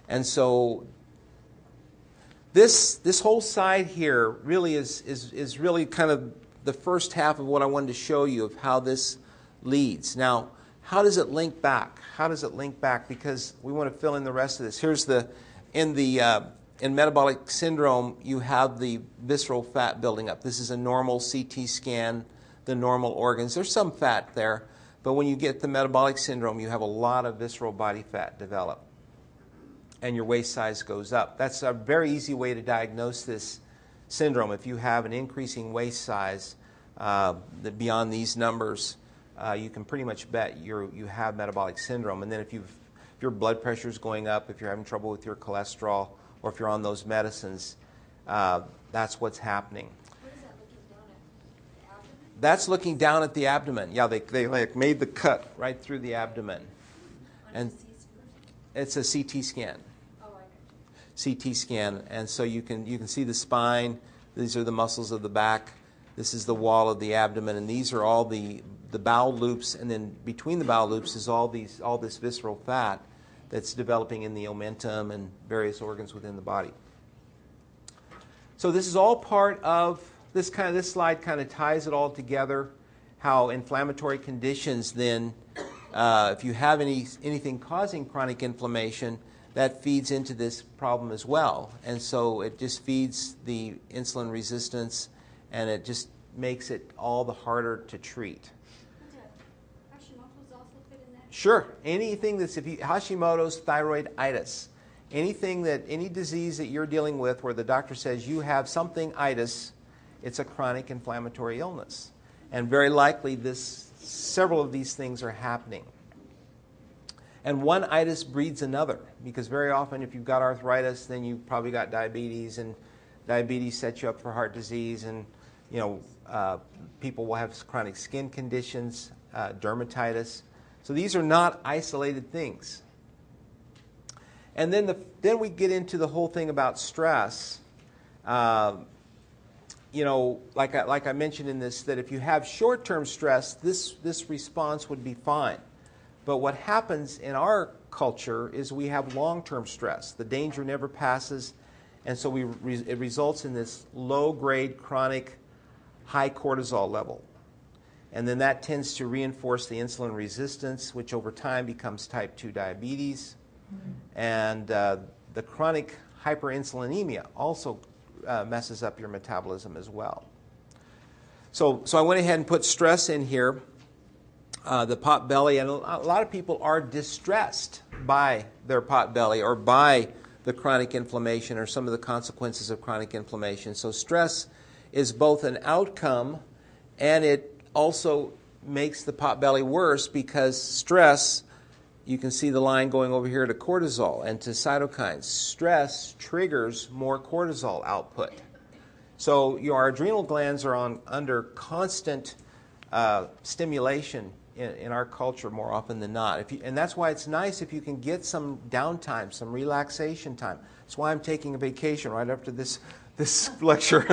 And so this whole side here really is really kind of the first half of what I wanted to show you of how this leads. Now, how does it link back? How does it link back? Because we want to fill in the rest of this. Here's in metabolic syndrome, you have the visceral fat building up. This is a normal CT scan, the normal organs. There's some fat there, but when you get the metabolic syndrome, you have a lot of visceral body fat develop, and your waist size goes up. That's a very easy way to diagnose this syndrome. If you have an increasing waist size beyond these numbers, you can pretty much bet you have metabolic syndrome. And then if your blood pressure is going up, if you're having trouble with your cholesterol, or if you're on those medicines, that's what's happening. What is that looking down at? That's looking down at the abdomen. Yeah, they like made the cut right through the abdomen. And it's a CT scan. Oh, I got you. CT scan, and so you can see the spine. These are the muscles of the back. This is the wall of the abdomen, and these are all the bowel loops. And then between the bowel loops is all this visceral fat that's developing in the omentum and various organs within the body. So this is all part of this slide. Kind of ties it all together. How inflammatory conditions then, if you have anything causing chronic inflammation, that feeds into this problem as well. And so it just feeds the insulin resistance, and it just makes it all the harder to treat. Hashimoto's also fit in that? Sure. Anything that's, Hashimoto's, thyroiditis, any disease that you're dealing with where the doctor says you have something itis, it's a chronic inflammatory illness. And very likely several of these things are happening. And one itis breeds another, because very often if you've got arthritis, then you've probably got diabetes, and diabetes sets you up for heart disease, and people will have chronic skin conditions, dermatitis. So these are not isolated things. And then we get into the whole thing about stress. Like I mentioned in this, that if you have short-term stress, this response would be fine. But what happens in our culture is we have long-term stress. The danger never passes, and so it results in this low-grade chronic high cortisol level. And then that tends to reinforce the insulin resistance, which over time becomes type 2 diabetes. And the chronic hyperinsulinemia also messes up your metabolism as well. So I went ahead and put stress in here. The Potbelly, and a lot of people are distressed by their Potbelly or by the chronic inflammation or some of the consequences of chronic inflammation. So stress is both an outcome, and it also makes the Potbelly worse, because stress, you can see the line going over here to cortisol and to cytokines. Stress triggers more cortisol output. So our adrenal glands are under constant stimulation in our culture more often than not. And that's why it's nice if you can get some downtime, some relaxation time. That's why I'm taking a vacation right after this lecture.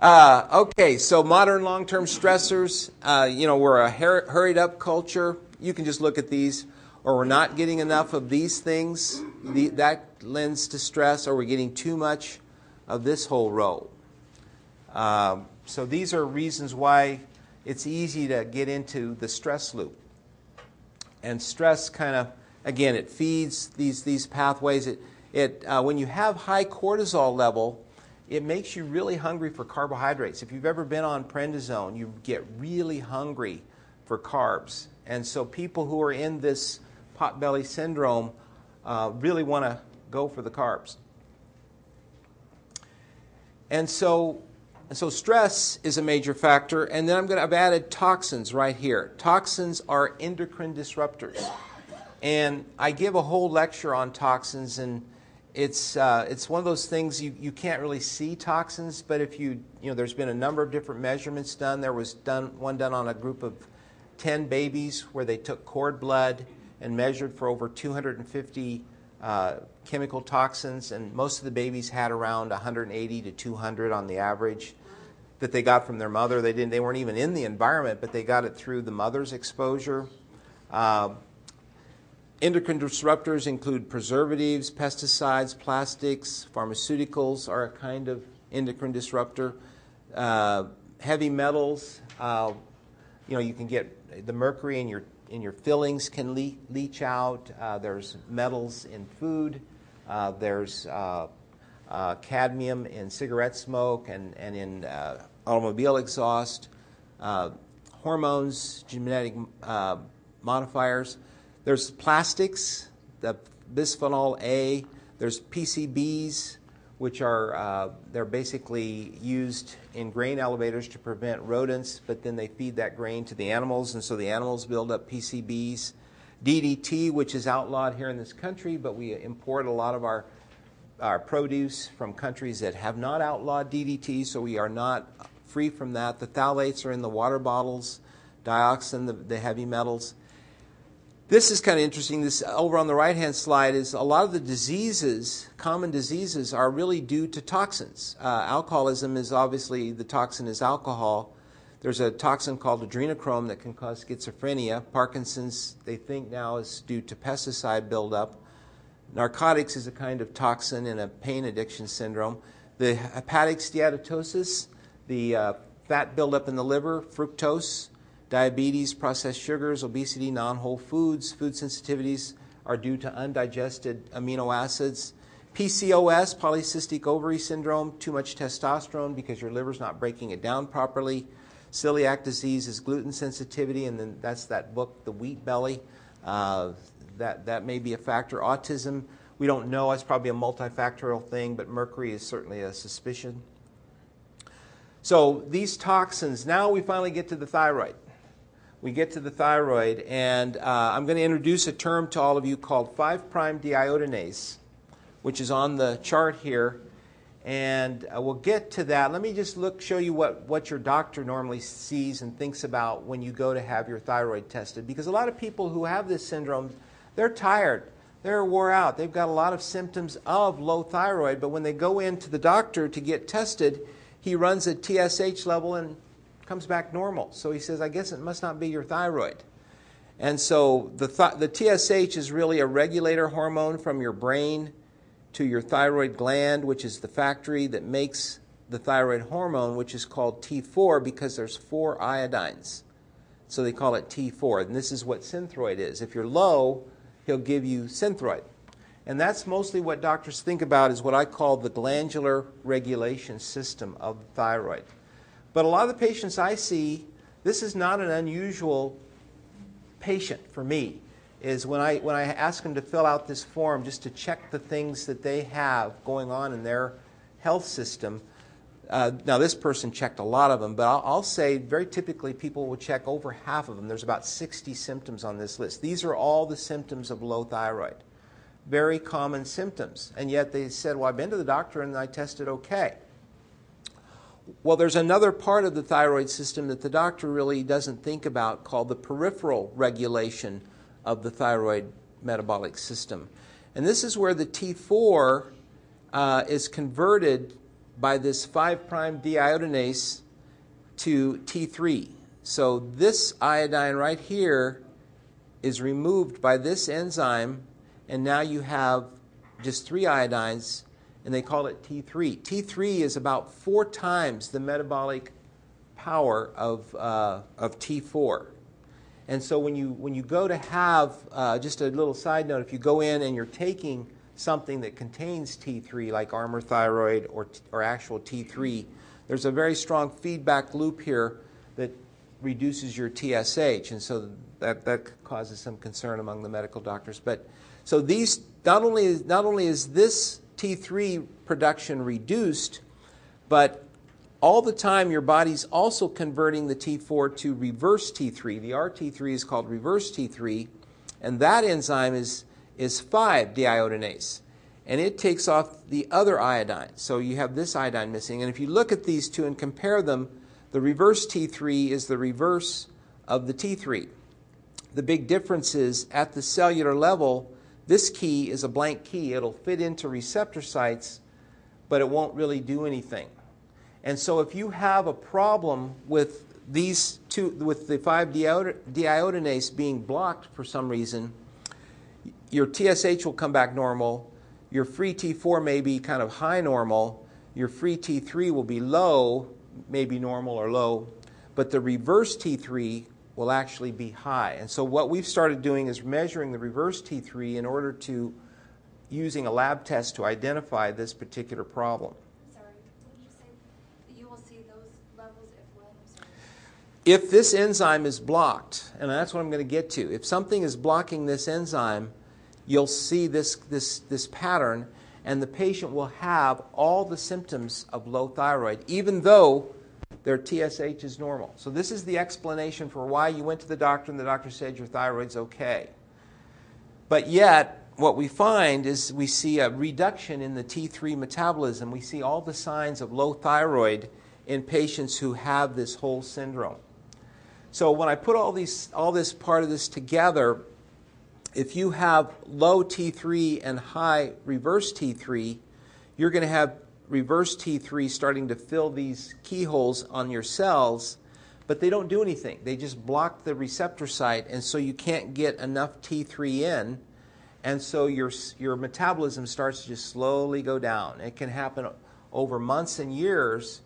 Okay, so modern long-term stressors. We're a hurried-up culture. You can just look at these. Or we're not getting enough of these things. That lends to stress. Or we're getting too much of this whole row. So these are reasons why it's easy to get into the stress loop. And stress kind of, again, it feeds these pathways. When you have high cortisol level, it makes you really hungry for carbohydrates. If you've ever been on prednisone, you get really hungry for carbs. And so people who are in this Potbelly syndrome really want to go for the carbs. And so stress is a major factor, and then I've added toxins right here. Toxins are endocrine disruptors, and I give a whole lecture on toxins, and it's one of those things you can't really see toxins, but if there's been a number of different measurements done. There was one done on a group of 10 babies where they took cord blood and measured for over 250 chemical toxins, and most of the babies had around 180 to 200 on the average that they got from their mother. They weren't even in the environment, but they got it through the mother's exposure. Endocrine disruptors include preservatives, pesticides, plastics, pharmaceuticals are a kind of endocrine disruptor. Heavy metals, you can get the mercury in your fillings can leach out. There's metals in food. There's cadmium in cigarette smoke and in automobile exhaust. Hormones, genetic modifiers. There's plastics, the bisphenol A. There's PCBs, which are they're basically used in grain elevators to prevent rodents, but then they feed that grain to the animals, and so the animals build up PCBs. DDT, which is outlawed here in this country, but we import a lot of our our produce from countries that have not outlawed DDT, so we are not free from that. The phthalates are in the water bottles, dioxin, the heavy metals. This is kind of interesting. This over on the right-hand slide is a lot of the diseases, common diseases, are really due to toxins. Alcoholism is obviously, the toxin is alcohol. There's a toxin called adrenochrome that can cause schizophrenia. Parkinson's, they think now, is due to pesticide buildup. Narcotics is a kind of toxin in a pain addiction syndrome. The hepatic steatosis, the fat buildup in the liver, fructose, diabetes, processed sugars, obesity, non-whole foods, food sensitivities are due to undigested amino acids. PCOS, polycystic ovary syndrome, too much testosterone because your liver's not breaking it down properly. Celiac disease is gluten sensitivity, and then that's that book, The Wheat Belly. That may be a factor. Autism, we don't know. It's probably a multifactorial thing, but mercury is certainly a suspicion. So these toxins, now we finally get to the thyroid. We get to the thyroid, and I'm going to introduce a term to all of you called 5' deiodinase, which is on the chart here. And we'll get to that. Let me just show you what your doctor normally sees and thinks about when you go to have your thyroid tested. Because a lot of people who have this syndrome, they're tired, they're wore out, they've got a lot of symptoms of low thyroid, but when they go into the doctor to get tested, he runs a TSH level and comes back normal. So he says, I guess it must not be your thyroid. And so the TSH is really a regulator hormone from your brain to your thyroid gland, which is the factory that makes the thyroid hormone, which is called T4 because there's 4 iodines. So they call it T4. And this is what Synthroid is. If you're low, he'll give you Synthroid. And that's mostly what doctors think about is what I call the glandular regulation system of the thyroid. But a lot of the patients I see, this is not an unusual patient for me, is when I ask them to fill out this form just to check the things that they have going on in their health system. Now this person checked a lot of them, but I'll say very typically people will check over half of them. There's about 60 symptoms on this list. These are all the symptoms of low thyroid. Very common symptoms. And yet they said, well, I've been to the doctor and I tested okay. Well, there's another part of the thyroid system that the doctor really doesn't think about called the peripheral regulation of the thyroid metabolic system. And this is where the T4 is converted by this 5' deiodinase to T3. So this iodine right here is removed by this enzyme, and now you have just 3 iodines, and they call it T3. T3 is about 4 times the metabolic power of T4. And so when you go to have, just a little side note, if you go in and you're taking something that contains T3, like Armour Thyroid or actual T3, there's a very strong feedback loop here that reduces your TSH, and so that causes some concern among the medical doctors. But so these not only is this T3 production reduced, but all the time your body's also converting the T4 to reverse T3. The RT3 is called reverse T3, and that enzyme is 5 deiodinase, and it takes off the other iodine. So you have this iodine missing, and if you look at these two and compare them, the reverse T3 is the reverse of the T3. The big difference is at the cellular level, this key is a blank key. It'll fit into receptor sites, but it won't really do anything. And so if you have a problem with these two, with the 5 deiodinase being blocked for some reason, your TSH will come back normal, your free T4 may be kind of high normal, your free T3 will be low, maybe normal or low, but the reverse T3 will actually be high. And so what we've started doing is measuring the reverse T3 in order to using a lab test to identify this particular problem. Sorry, what did you say? You will see those levels if what? I'm sorry. If this enzyme is blocked, and that's what I'm going to get to, if something is blocking this enzyme, you'll see this pattern, and the patient will have all the symptoms of low thyroid, even though their TSH is normal. So this is the explanation for why you went to the doctor and the doctor said your thyroid's okay. But yet, what we find is we see a reduction in the T3 metabolism. We see all the signs of low thyroid in patients who have this whole syndrome. So when I put all this part of this together, if you have low T3 and high reverse T3, you're going to have reverse T3 starting to fill these keyholes on your cells, but they don't do anything. They just block the receptor site, and so you can't get enough T3 in, and so your metabolism starts to just slowly go down. It can happen over months and years,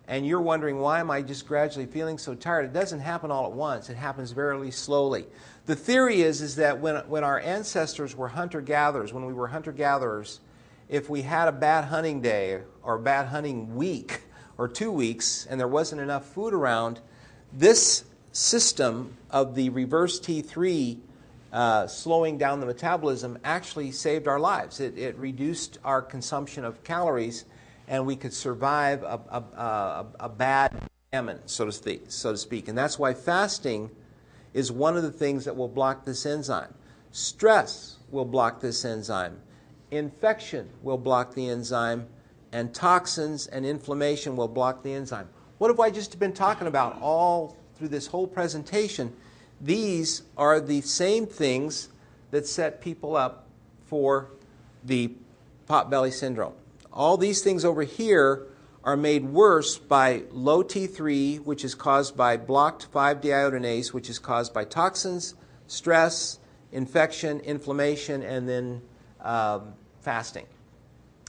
and you're wondering, why am I just gradually feeling so tired? It doesn't happen all at once. It happens very slowly. The theory is that when our ancestors were hunter-gatherers, when we were hunter-gatherers, if we had a bad hunting day or a bad hunting week or 2 weeks and there wasn't enough food around, this system of the reverse T3 slowing down the metabolism actually saved our lives. It reduced our consumption of calories, and we could survive a bad famine, so to speak. And that's why fasting is one of the things that will block this enzyme. Stress will block this enzyme. Infection will block the enzyme, and toxins and inflammation will block the enzyme. What have I just been talking about all through this whole presentation? These are the same things that set people up for the Potbelly syndrome. All these things over here are made worse by low T3, which is caused by blocked 5-deiodinase, which is caused by toxins, stress, infection, inflammation, and then fasting.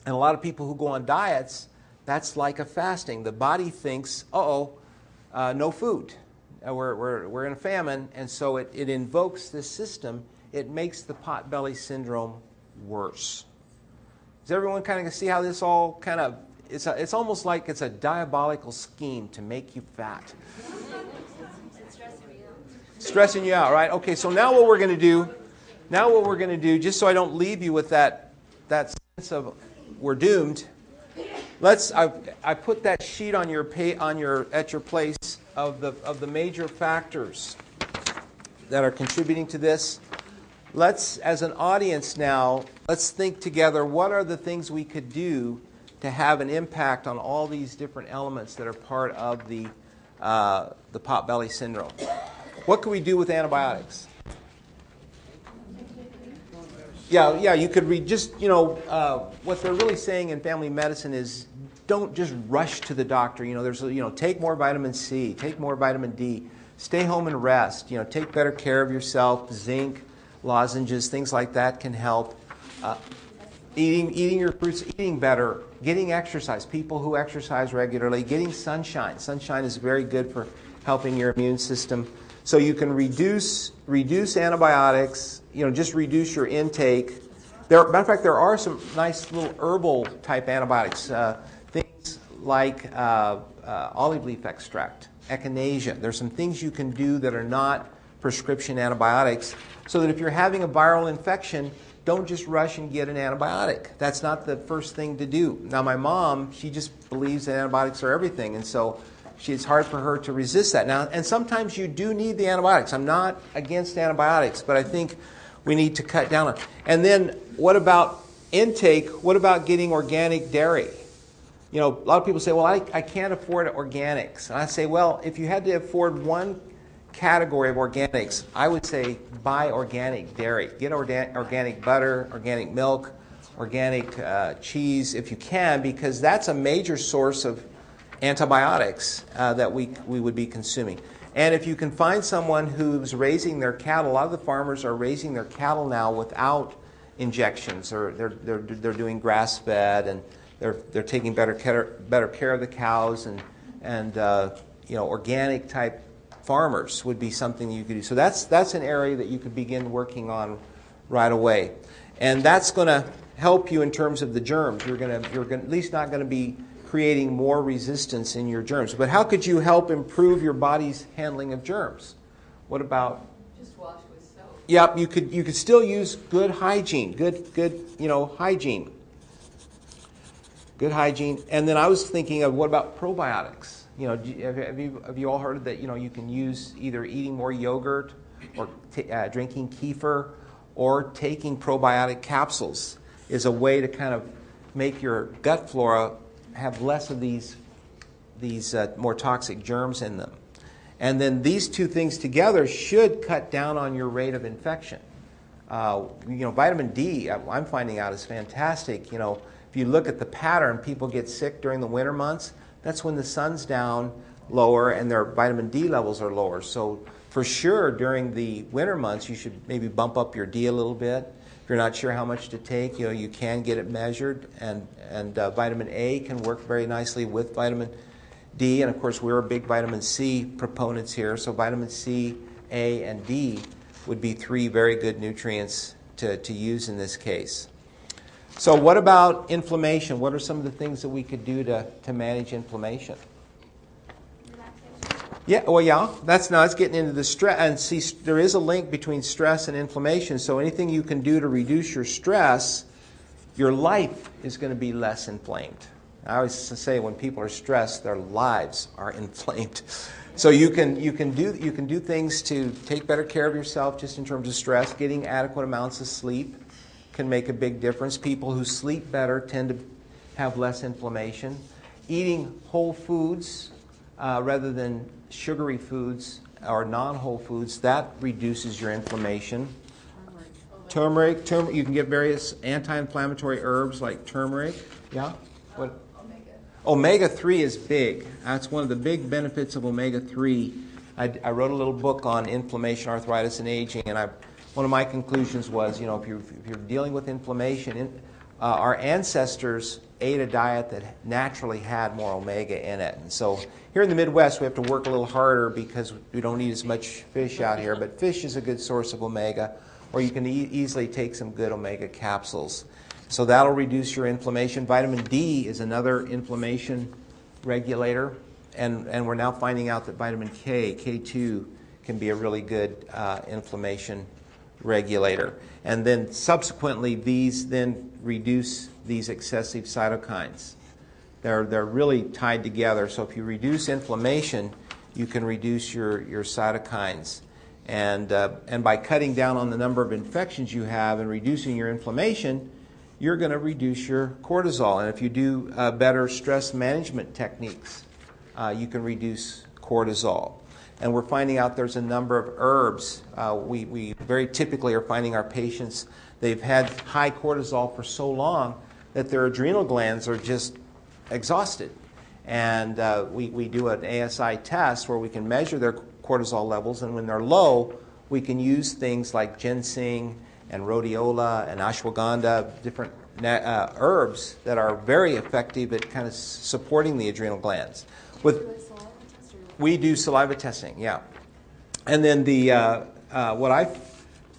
And a lot of people who go on diets, that's like a fasting. The body thinks, no food. We're in a famine, and so it invokes this system. It makes the Potbelly syndrome worse. Does everyone kind of see how this all kind of, it's almost like it's a diabolical scheme to make you fat. It's stressing me out. Stressing you out, right? Okay, so now what we're going to do, just so I don't leave you with that sense of we're doomed, I put that sheet on at your place of the major factors that are contributing to this. Let's, as an audience now, let's think together, what are the things we could do to have an impact on all these different elements that are part of the Potbelly syndrome? What can we do with antibiotics? Yeah, you could read just, what they're really saying in family medicine is don't just rush to the doctor. Take more vitamin C, take more vitamin D, stay home and rest, take better care of yourself, zinc, lozenges, things like that can help. Eating your fruits, eating better, getting exercise, people who exercise regularly, getting sunshine. Sunshine is very good for helping your immune system. So you can reduce antibiotics, just reduce your intake. Matter of fact, there are some nice little herbal type antibiotics, things like olive leaf extract, echinacea. There's some things you can do that are not prescription antibiotics, so that if you're having a viral infection, don't just rush and get an antibiotic. That's not the first thing to do. Now, my mom, she just believes that antibiotics are everything, and so it's hard for her to resist that. Now, and sometimes you do need the antibiotics. I'm not against antibiotics, but I think we need to cut down on. And then what about intake? What about getting organic dairy? A lot of people say, well, I can't afford organics. And I say, well, if you had to afford one category of organics, I would say buy organic dairy. Get organic butter, organic milk, organic cheese if you can, because that's a major source of antibiotics that we would be consuming. And if you can find someone who's raising their cattle, a lot of the farmers are raising their cattle now without injections, or they're doing grass-fed, and they're taking better care of the cows, and organic type farmers would be something you could do. So that's an area that you could begin working on right away, and that's going to help you in terms of the germs. You're at least not going to be creating more resistance in your germs. But how could you help improve your body's handling of germs? What about? Just wash with soap. Yep, you could still use good hygiene, good hygiene. Good hygiene. And then I was thinking of, what about probiotics? Have you all heard that you can use either eating more yogurt or drinking kefir, or taking probiotic capsules is a way to kind of make your gut flora have less of these more toxic germs in them. And then these two things together should cut down on your rate of infection. Vitamin D, I'm finding out, is fantastic. If you look at the pattern, people get sick during the winter months. That's when the sun's down lower and their vitamin D levels are lower. So for sure, during the winter months, you should maybe bump up your D a little bit. If you're not sure how much to take, you can get it measured. And vitamin A can work very nicely with vitamin D. And of course, we're big vitamin C proponents here. So vitamin C, A, and D would be 3 very good nutrients to use in this case. So what about inflammation? What are some of the things that we could do to manage inflammation? That's getting into the stress. And see, there is a link between stress and inflammation. So anything you can do to reduce your stress, your life is going to be less inflamed. I always say when people are stressed, their lives are inflamed. So you can do things to take better care of yourself just in terms of stress. Getting adequate amounts of sleep can make a big difference. People who sleep better tend to have less inflammation. Eating whole foods rather than sugary foods or non-whole foods, that reduces your inflammation. Turmeric. You can get various anti-inflammatory herbs like turmeric. Yeah? What? Omega-3 is big. That's one of the big benefits of omega-3. I wrote a little book on inflammation, arthritis, and aging, and one of my conclusions was, if you're dealing with inflammation, our ancestors ate a diet that naturally had more omega in it. And so here in the Midwest, we have to work a little harder because we don't eat as much fish out here, but fish is a good source of omega, or you can easily take some good omega capsules. So that'll reduce your inflammation. Vitamin D is another inflammation regulator, and we're now finding out that vitamin K, K2, can be a really good inflammation regulator. And then subsequently, these then reduce these excessive cytokines. They're really tied together. So if you reduce inflammation, you can reduce your cytokines. And by cutting down on the number of infections you have and reducing your inflammation, you're going to reduce your cortisol. And if you do better stress management techniques, you can reduce cortisol. And we're finding out there's a number of herbs. We very typically are finding our patients, they've had high cortisol for so long that their adrenal glands are just exhausted. And we do an ASI test where we can measure their cortisol levels, and when they're low, we can use things like ginseng and rhodiola and ashwagandha, different herbs that are very effective at kind of supporting the adrenal glands. We do saliva testing, yeah. And then what I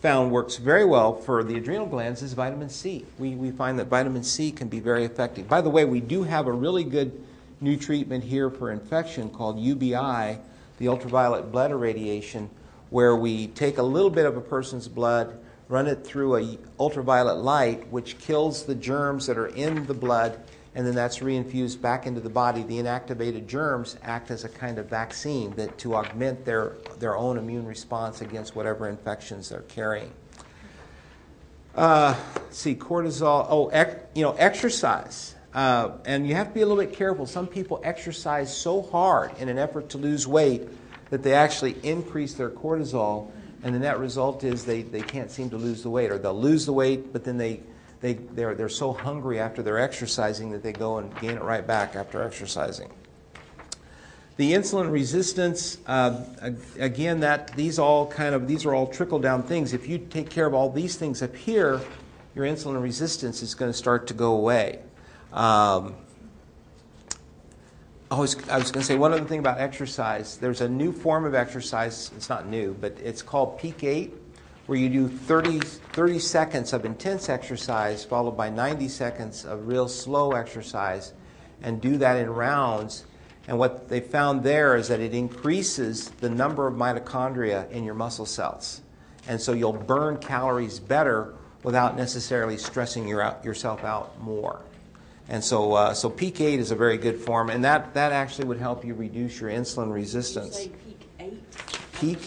found works very well for the adrenal glands is vitamin C. We find that vitamin C can be very effective. By the way, we do have a really good new treatment here for infection called UBI, the ultraviolet blood irradiation, where we take a little bit of a person's blood, run it through a ultraviolet light, which kills the germs that are in the blood, and then that's reinfused back into the body. The inactivated germs act as a kind of vaccine to augment their own immune response against whatever infections they're carrying. See, cortisol. Exercise. And you have to be a little bit careful. Some people exercise so hard in an effort to lose weight that they actually increase their cortisol, and the net result is they can't seem to lose the weight, or they'll lose the weight, but then they're so hungry after they're exercising that they go and gain it right back after exercising. The insulin resistance, again, these are all trickle-down things. If you take care of all these things up here, your insulin resistance is going to start to go away. I was going to say one other thing about exercise. There's a new form of exercise. It's not new, but it's called Peak 8, where you do 30 seconds of intense exercise followed by 90 seconds of real slow exercise, and do that in rounds. And what they found there is that it increases the number of mitochondria in your muscle cells. And so you'll burn calories better without necessarily stressing yourself out more. And so Peak 8 is a very good form, and that actually would help you reduce your insulin resistance. Did you say Peak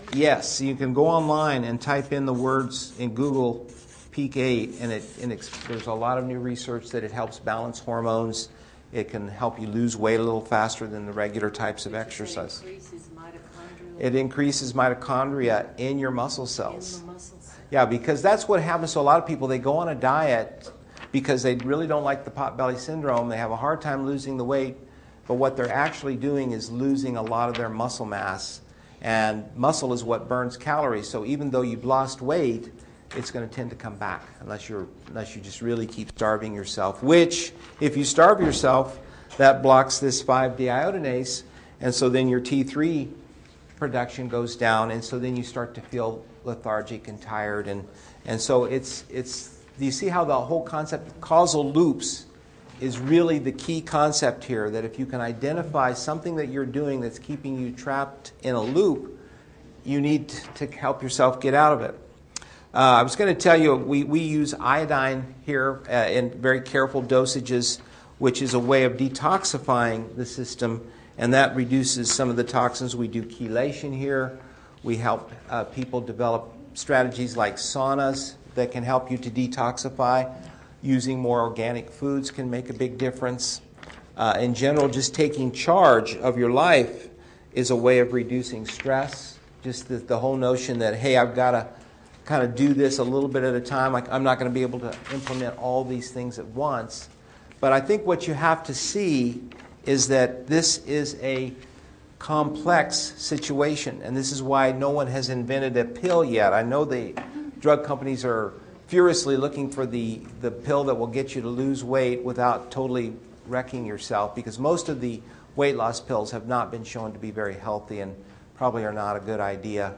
8? Yes, you can go online and type in the words in Google Peak 8, and there's a lot of new research that it helps balance hormones. It can help you lose weight a little faster than the regular types of exercise. It increases mitochondria in your muscle cells. Yeah, because that's what happens to a lot of people. They go on a diet because they really don't like the Potbelly syndrome. They have a hard time losing the weight, but what they're actually doing is losing a lot of their muscle mass. And muscle is what burns calories. So even though you've lost weight, it's going to tend to come back unless you just really keep starving yourself. Which, if you starve yourself, that blocks this 5-deiodinase, and so then your T3 production goes down, and so then you start to feel lethargic and tired, and so it's. Do you see how the whole concept of causal loops is really the key concept here? That if you can identify something that you're doing that's keeping you trapped in a loop, you need to help yourself get out of it. I was going to tell you, we use iodine here in very careful dosages, which is a way of detoxifying the system, and that reduces some of the toxins. We do chelation here. We help people develop strategies like saunas that can help you to detoxify. Using more organic foods can make a big difference. In general, just taking charge of your life is a way of reducing stress. Just the whole notion that, hey, I've got to kind of do this a little bit at a time. Like, I'm not going to be able to implement all these things at once. But I think what you have to see is that this is a complex situation, and this is why no one has invented a pill yet. I know the drug companies are furiously looking for the pill that will get you to lose weight without totally wrecking yourself, because most of the weight loss pills have not been shown to be very healthy and probably are not a good idea.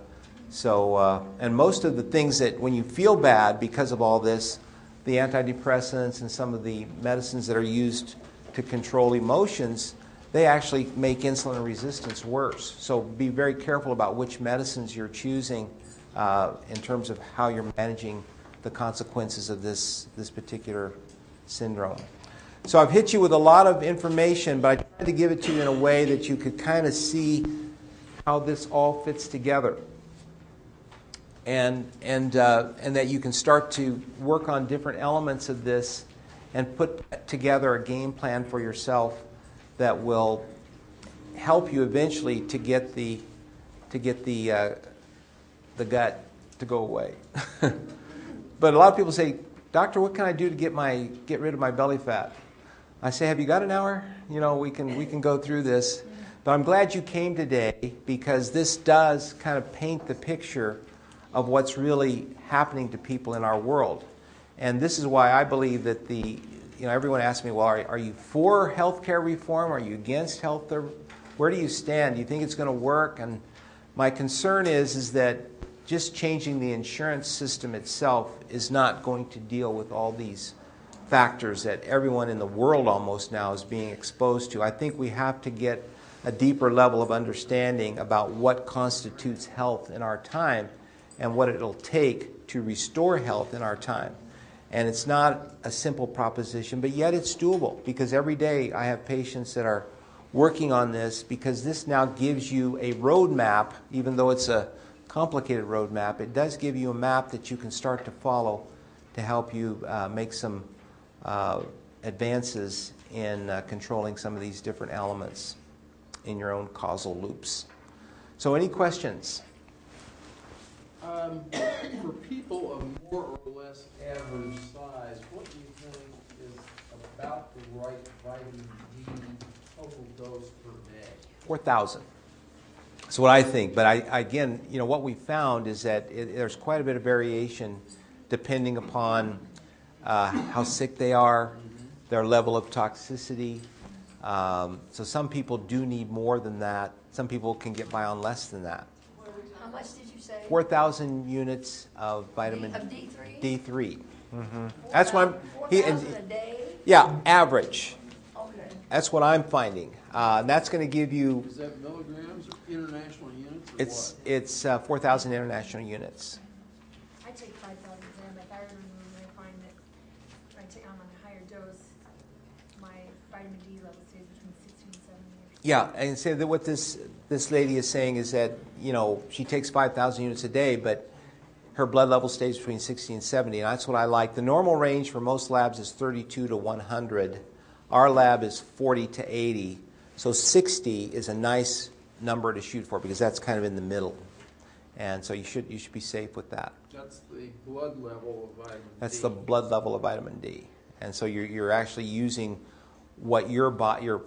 So, and most of the things that when you feel bad because of all this, the antidepressants and some of the medicines that are used to control emotions, they actually make insulin resistance worse. So be very careful about which medicines you're choosing in terms of how you're managing the consequences of this particular syndrome. So I've hit you with a lot of information, but I tried to give it to you in a way that you could kind of see how this all fits together. And that you can start to work on different elements of this and put together a game plan for yourself that will help you eventually to get the gut to go away. But a lot of people say, "Doctor, what can I do to get rid of my belly fat?" I say, "Have you got an hour? You know, we can go through this." But I'm glad you came today, because this does kind of paint the picture of what's really happening to people in our world. And this is why I believe that everyone asks me, well, are you for healthcare reform? Are you against health? Where do you stand? Do you think it's going to work? And my concern is that just changing the insurance system itself is not going to deal with all these factors that everyone in the world almost now is being exposed to. I think we have to get a deeper level of understanding about what constitutes health in our time and what it'll take to restore health in our time. And it's not a simple proposition, but yet it's doable, because every day I have patients that are working on this, because this now gives you a roadmap. Even though it's a complicated roadmap, it does give you a map that you can start to follow to help you make some advances in controlling some of these different elements in your own causal loops. So any questions? For people of more or less average size, what do you think is about the right vitamin D total dose per day? 4,000. That's what I think. But again, what we found is that there's quite a bit of variation depending upon how sick they are, their level of toxicity. So some people do need more than that. Some people can get by on less than that. How much did you say? 4,000 units of vitamin Of D3? D3. Mm-hmm. That's what I'm. 4,000 a day? Yeah, average. Okay. That's what I'm finding. And that's going to give you. Is that milligrams or international units? Or It's 4,000 international units. I take 5,000 grams. My thyroid remover, and I find that when I take on a higher dose, my vitamin D level stays between 60 and 70. Yeah, and say that what this this lady is saying is that, you know, she takes 5,000 units a day, but her blood level stays between 60 and 70, and that's what I like. The normal range for most labs is 32 to 100. Our lab is 40 to 80. So 60 is a nice number to shoot for because that's kind of in the middle. And so you should be safe with that. That's the blood level of vitamin D. That's the blood level of vitamin D. And so you're actually using what you're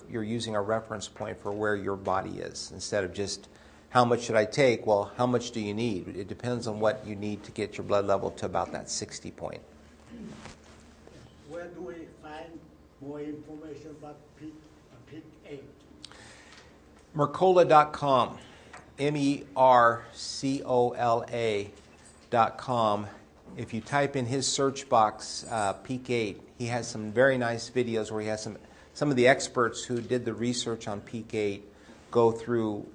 using a reference point for where your body is instead of just how much should I take? Well, how much do you need? It depends on what you need to get your blood level to about that 60 point. Where do we find more information about Peak 8? Mercola.com, MERCOLA.com. If you type in his search box, Peak 8, he has some very nice videos where he has some of the experts who did the research on Peak 8 go through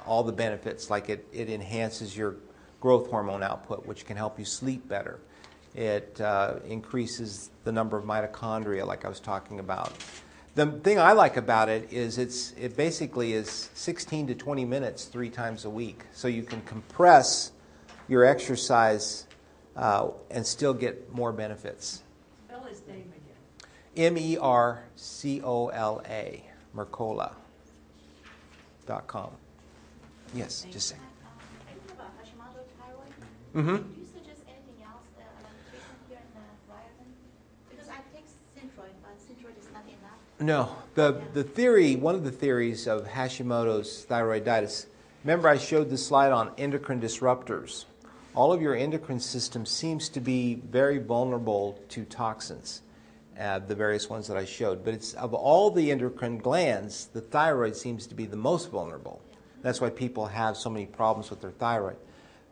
all the benefits, like it enhances your growth hormone output, which can help you sleep better. It increases the number of mitochondria, like I was talking about. The thing I like about it is it basically is 16 to 20 minutes 3 times a week. So you can compress your exercise and still get more benefits. Spell his name again. MERCOLA, Mercola.com. Yes, just a second. I have a Hashimoto thyroid. Mm-hmm. Do you suggest anything else about treatment here in Thyroid? Because I take Thyroid, but Thyroid is not enough. No, the theory, one of the theories of Hashimoto's thyroiditis, remember I showed the slide on endocrine disruptors. All of your endocrine system seems to be very vulnerable to toxins, the various ones that I showed. But it's of all the endocrine glands, the thyroid seems to be the most vulnerable. That's why people have so many problems with their thyroid.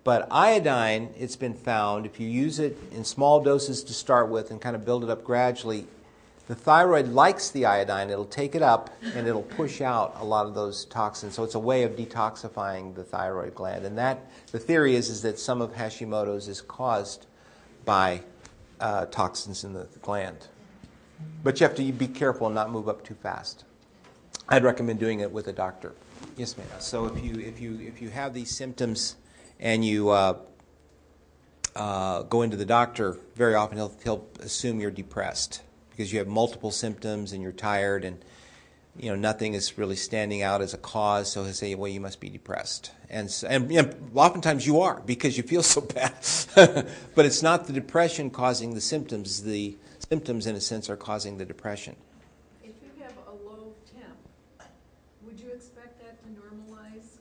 But iodine, it's been found, if you use it in small doses to start with and kind of build it up gradually, the thyroid likes the iodine. It'll take it up and it'll push out a lot of those toxins. So it's a way of detoxifying the thyroid gland. And the theory is that some of Hashimoto's is caused by toxins in the gland. But you have to be careful and not move up too fast. I'd recommend doing it with a doctor. Yes, ma'am. So if you have these symptoms and you go into the doctor, very often he'll assume you're depressed because you have multiple symptoms and you're tired and nothing is really standing out as a cause. So he'll say, well, you must be depressed, and oftentimes you are because you feel so bad. But it's not the depression causing the symptoms. The symptoms, in a sense, are causing the depression. If you have a low temp, would you expect that to normalize?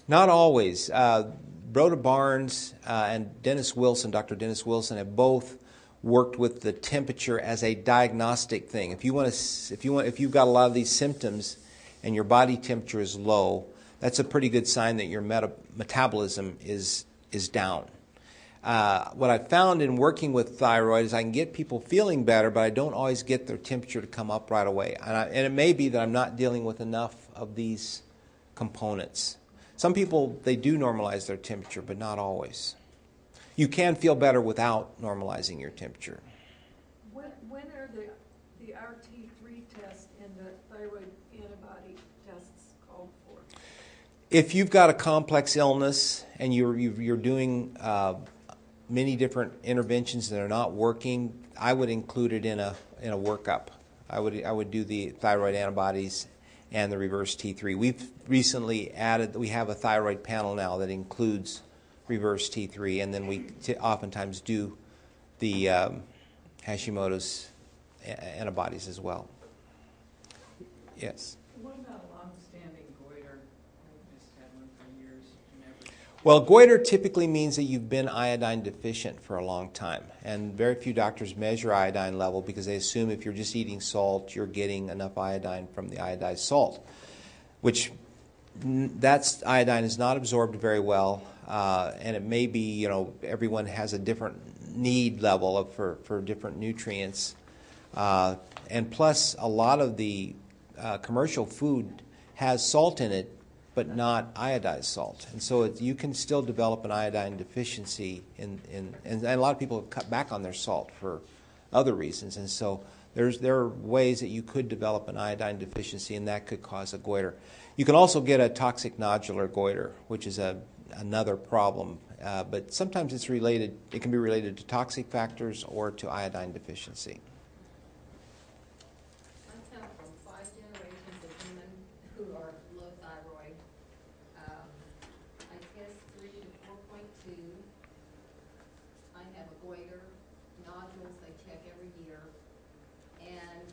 Not always. Rhoda Barnes and Dennis Wilson, Dr. Dennis Wilson, have both worked with the temperature as a diagnostic thing. If you've got a lot of these symptoms and your body temperature is low, that's a pretty good sign that your metabolism is down. What I've found in working with thyroid is I can get people feeling better, but I don't always get their temperature to come up right away. And it may be that I'm not dealing with enough of these components. Some people, they do normalize their temperature, but not always. You can feel better without normalizing your temperature. When are the RT3 test and the thyroid antibody tests called for? If you've got a complex illness and you're doing many different interventions that are not working, I would include it in a workup. I would do the thyroid antibodies and the reverse T3. We've recently we have a thyroid panel now that includes reverse T3, and then we oftentimes do the Hashimoto's antibodies as well. Yes? What about long-standing goiter? I've just had one for years. Well, goiter typically means that you've been iodine deficient for a long time, and very few doctors measure iodine level because they assume if you're just eating salt, you're getting enough iodine from the iodized salt, which iodine is not absorbed very well, and it may be, everyone has a different need level for different nutrients, and plus a lot of the commercial food has salt in it, but not iodized salt, and so you can still develop an iodine deficiency, and a lot of people have cut back on their salt for other reasons, and so There are ways that you could develop an iodine deficiency, and that could cause a goiter. You can also get a toxic nodular goiter, which is another problem. But sometimes it's related. It can be related to toxic factors or to iodine deficiency. I come from 5 generations of women who are low thyroid. I test 3 to 4.2. I have a goiter, nodules they check every year, and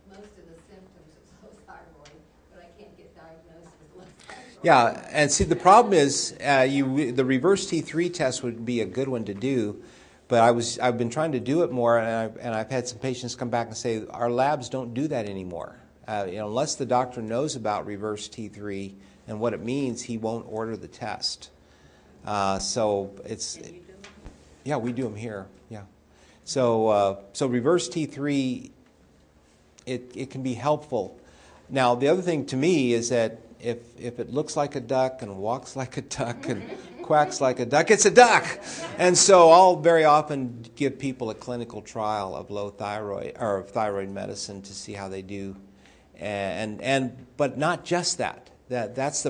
most of the symptoms of low thyroid, but I can't get diagnosed with low thyroid. Yeah, and see, the problem is the reverse T3 test would be a good one to do, but I've been trying to do it more, and I've had some patients come back and say our labs don't do that anymore. Unless the doctor knows about reverse T3 and what it means, he won't order the test. So it's, yeah, we do them here. Yeah, so reverse T3, it can be helpful. Now the other thing to me is that if it looks like a duck and walks like a duck and quacks like a duck, it's a duck. And so I'll very often give people a clinical trial of low thyroid or of thyroid medicine to see how they do, but not just that. That's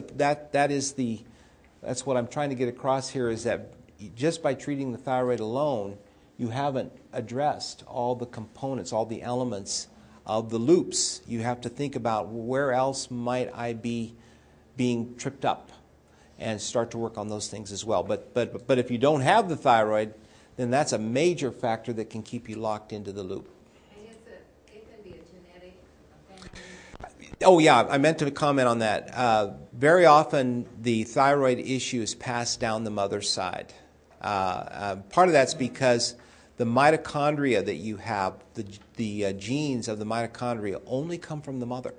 what I'm trying to get across here, is that just by treating the thyroid alone, you haven't addressed all the components, all the elements of the loops. You have to think about where else might I be being tripped up, and start to work on those things as well. But if you don't have the thyroid, then that's a major factor that can keep you locked into the loop. And it can be a genetic family. Oh yeah, I meant to comment on that. Very often the thyroid issue is passed down the mother's side. Part of that's because the mitochondria that you have, the genes of the mitochondria only come from the mother.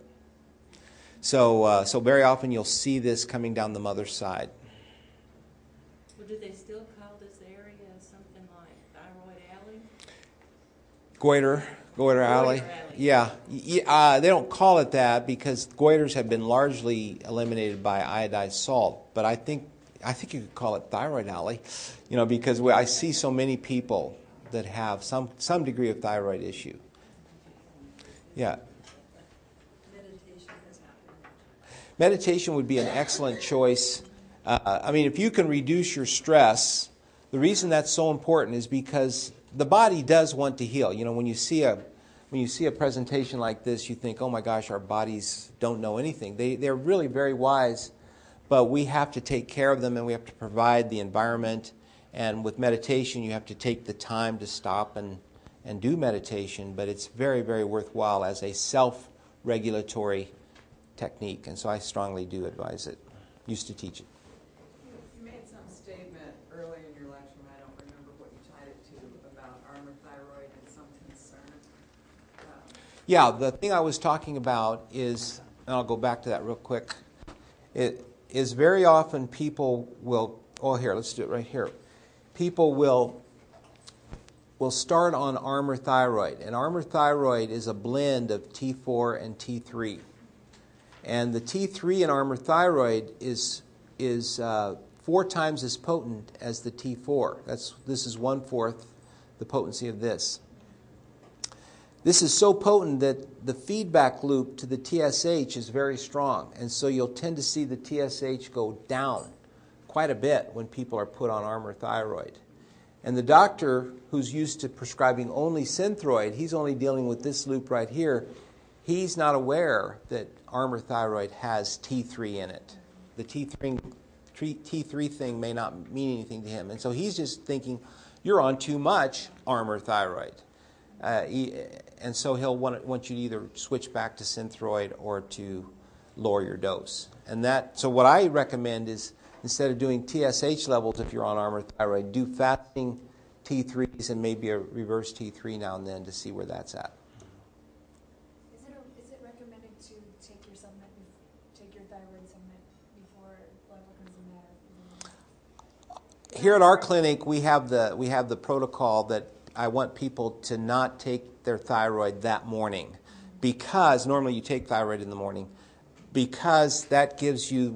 So very often you'll see this coming down the mother's side. Well, do they still call this area something like Thyroid Alley? Goiter Alley. Yeah, they don't call it that because goiters have been largely eliminated by iodized salt. But I think you could call it Thyroid Alley, because I see so many people that have some degree of thyroid issue. Yeah. Meditation would be an excellent choice. If you can reduce your stress, the reason that's so important is because the body does want to heal. When you see a presentation like this, you think, oh my gosh, our bodies don't know anything. They're really very wise, but we have to take care of them, and we have to provide the environment. And with meditation, you have to take the time to stop and do meditation, but it's very, very worthwhile as a self-regulatory technique, and so I strongly do advise it. Used to teach it. You made some statement early in your lecture, and I don't remember what you tied it to, about armor thyroid and some concern. Yeah, the thing I was talking about is, and I'll go back to that real quick, it is very often people will, let's do it right here. People will start on armor thyroid, and armor thyroid is a blend of T4 and T3. And the T3 in armor thyroid is 4 times as potent as the T4. This is 1/4 the potency of this. This is so potent that the feedback loop to the TSH is very strong, and so you'll tend to see the TSH go down quite a bit when people are put on armor thyroid. And the doctor who's used to prescribing only Synthroid, he's only dealing with this loop right here. He's not aware that armor thyroid has T3 in it. The T3 thing may not mean anything to him. And so he's just thinking, you're on too much armor thyroid. And so he'll want you to either switch back to Synthroid or to lower your dose. So what I recommend is, instead of doing TSH levels if you're on armor thyroid, do fasting T3s and maybe a reverse T3 now and then to see where that's at. Is it recommended to take your thyroid supplement before blood work doesn't matter? Here at our clinic, we have the protocol that I want people to not take their thyroid that morning, because normally you take thyroid in the morning, because that gives you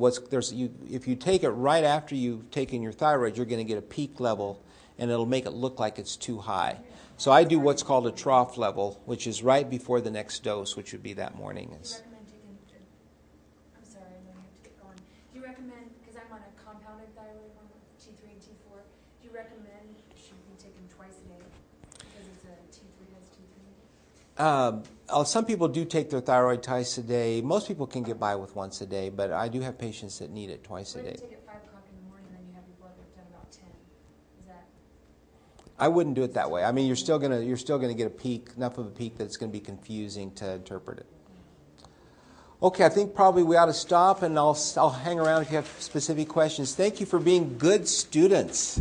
if you take it right after you've taken your thyroid, you're going to get a peak level, and it'll make it look like it's too high. So I do what's called a trough level, which is right before the next dose, which would be that morning. Do you recommend taking, I'm sorry, I know you have to get going. Do you recommend, because I'm on a compounded thyroid hormone, T3 and T4, do you recommend it should be taken twice a day? Because it's a T3 has T3? Some people do take their thyroid twice a day. Most people can get by with once a day, but I do have patients that need it twice a What day. if you take it 5 o'clock in the morning and then you have your blood work done about 10? Is that? I wouldn't do it that way. I mean, you're still gonna get a peak, enough of a peak that it's gonna be confusing to interpret it. Okay, I think probably we ought to stop, and I'll hang around if you have specific questions. Thank you for being good students.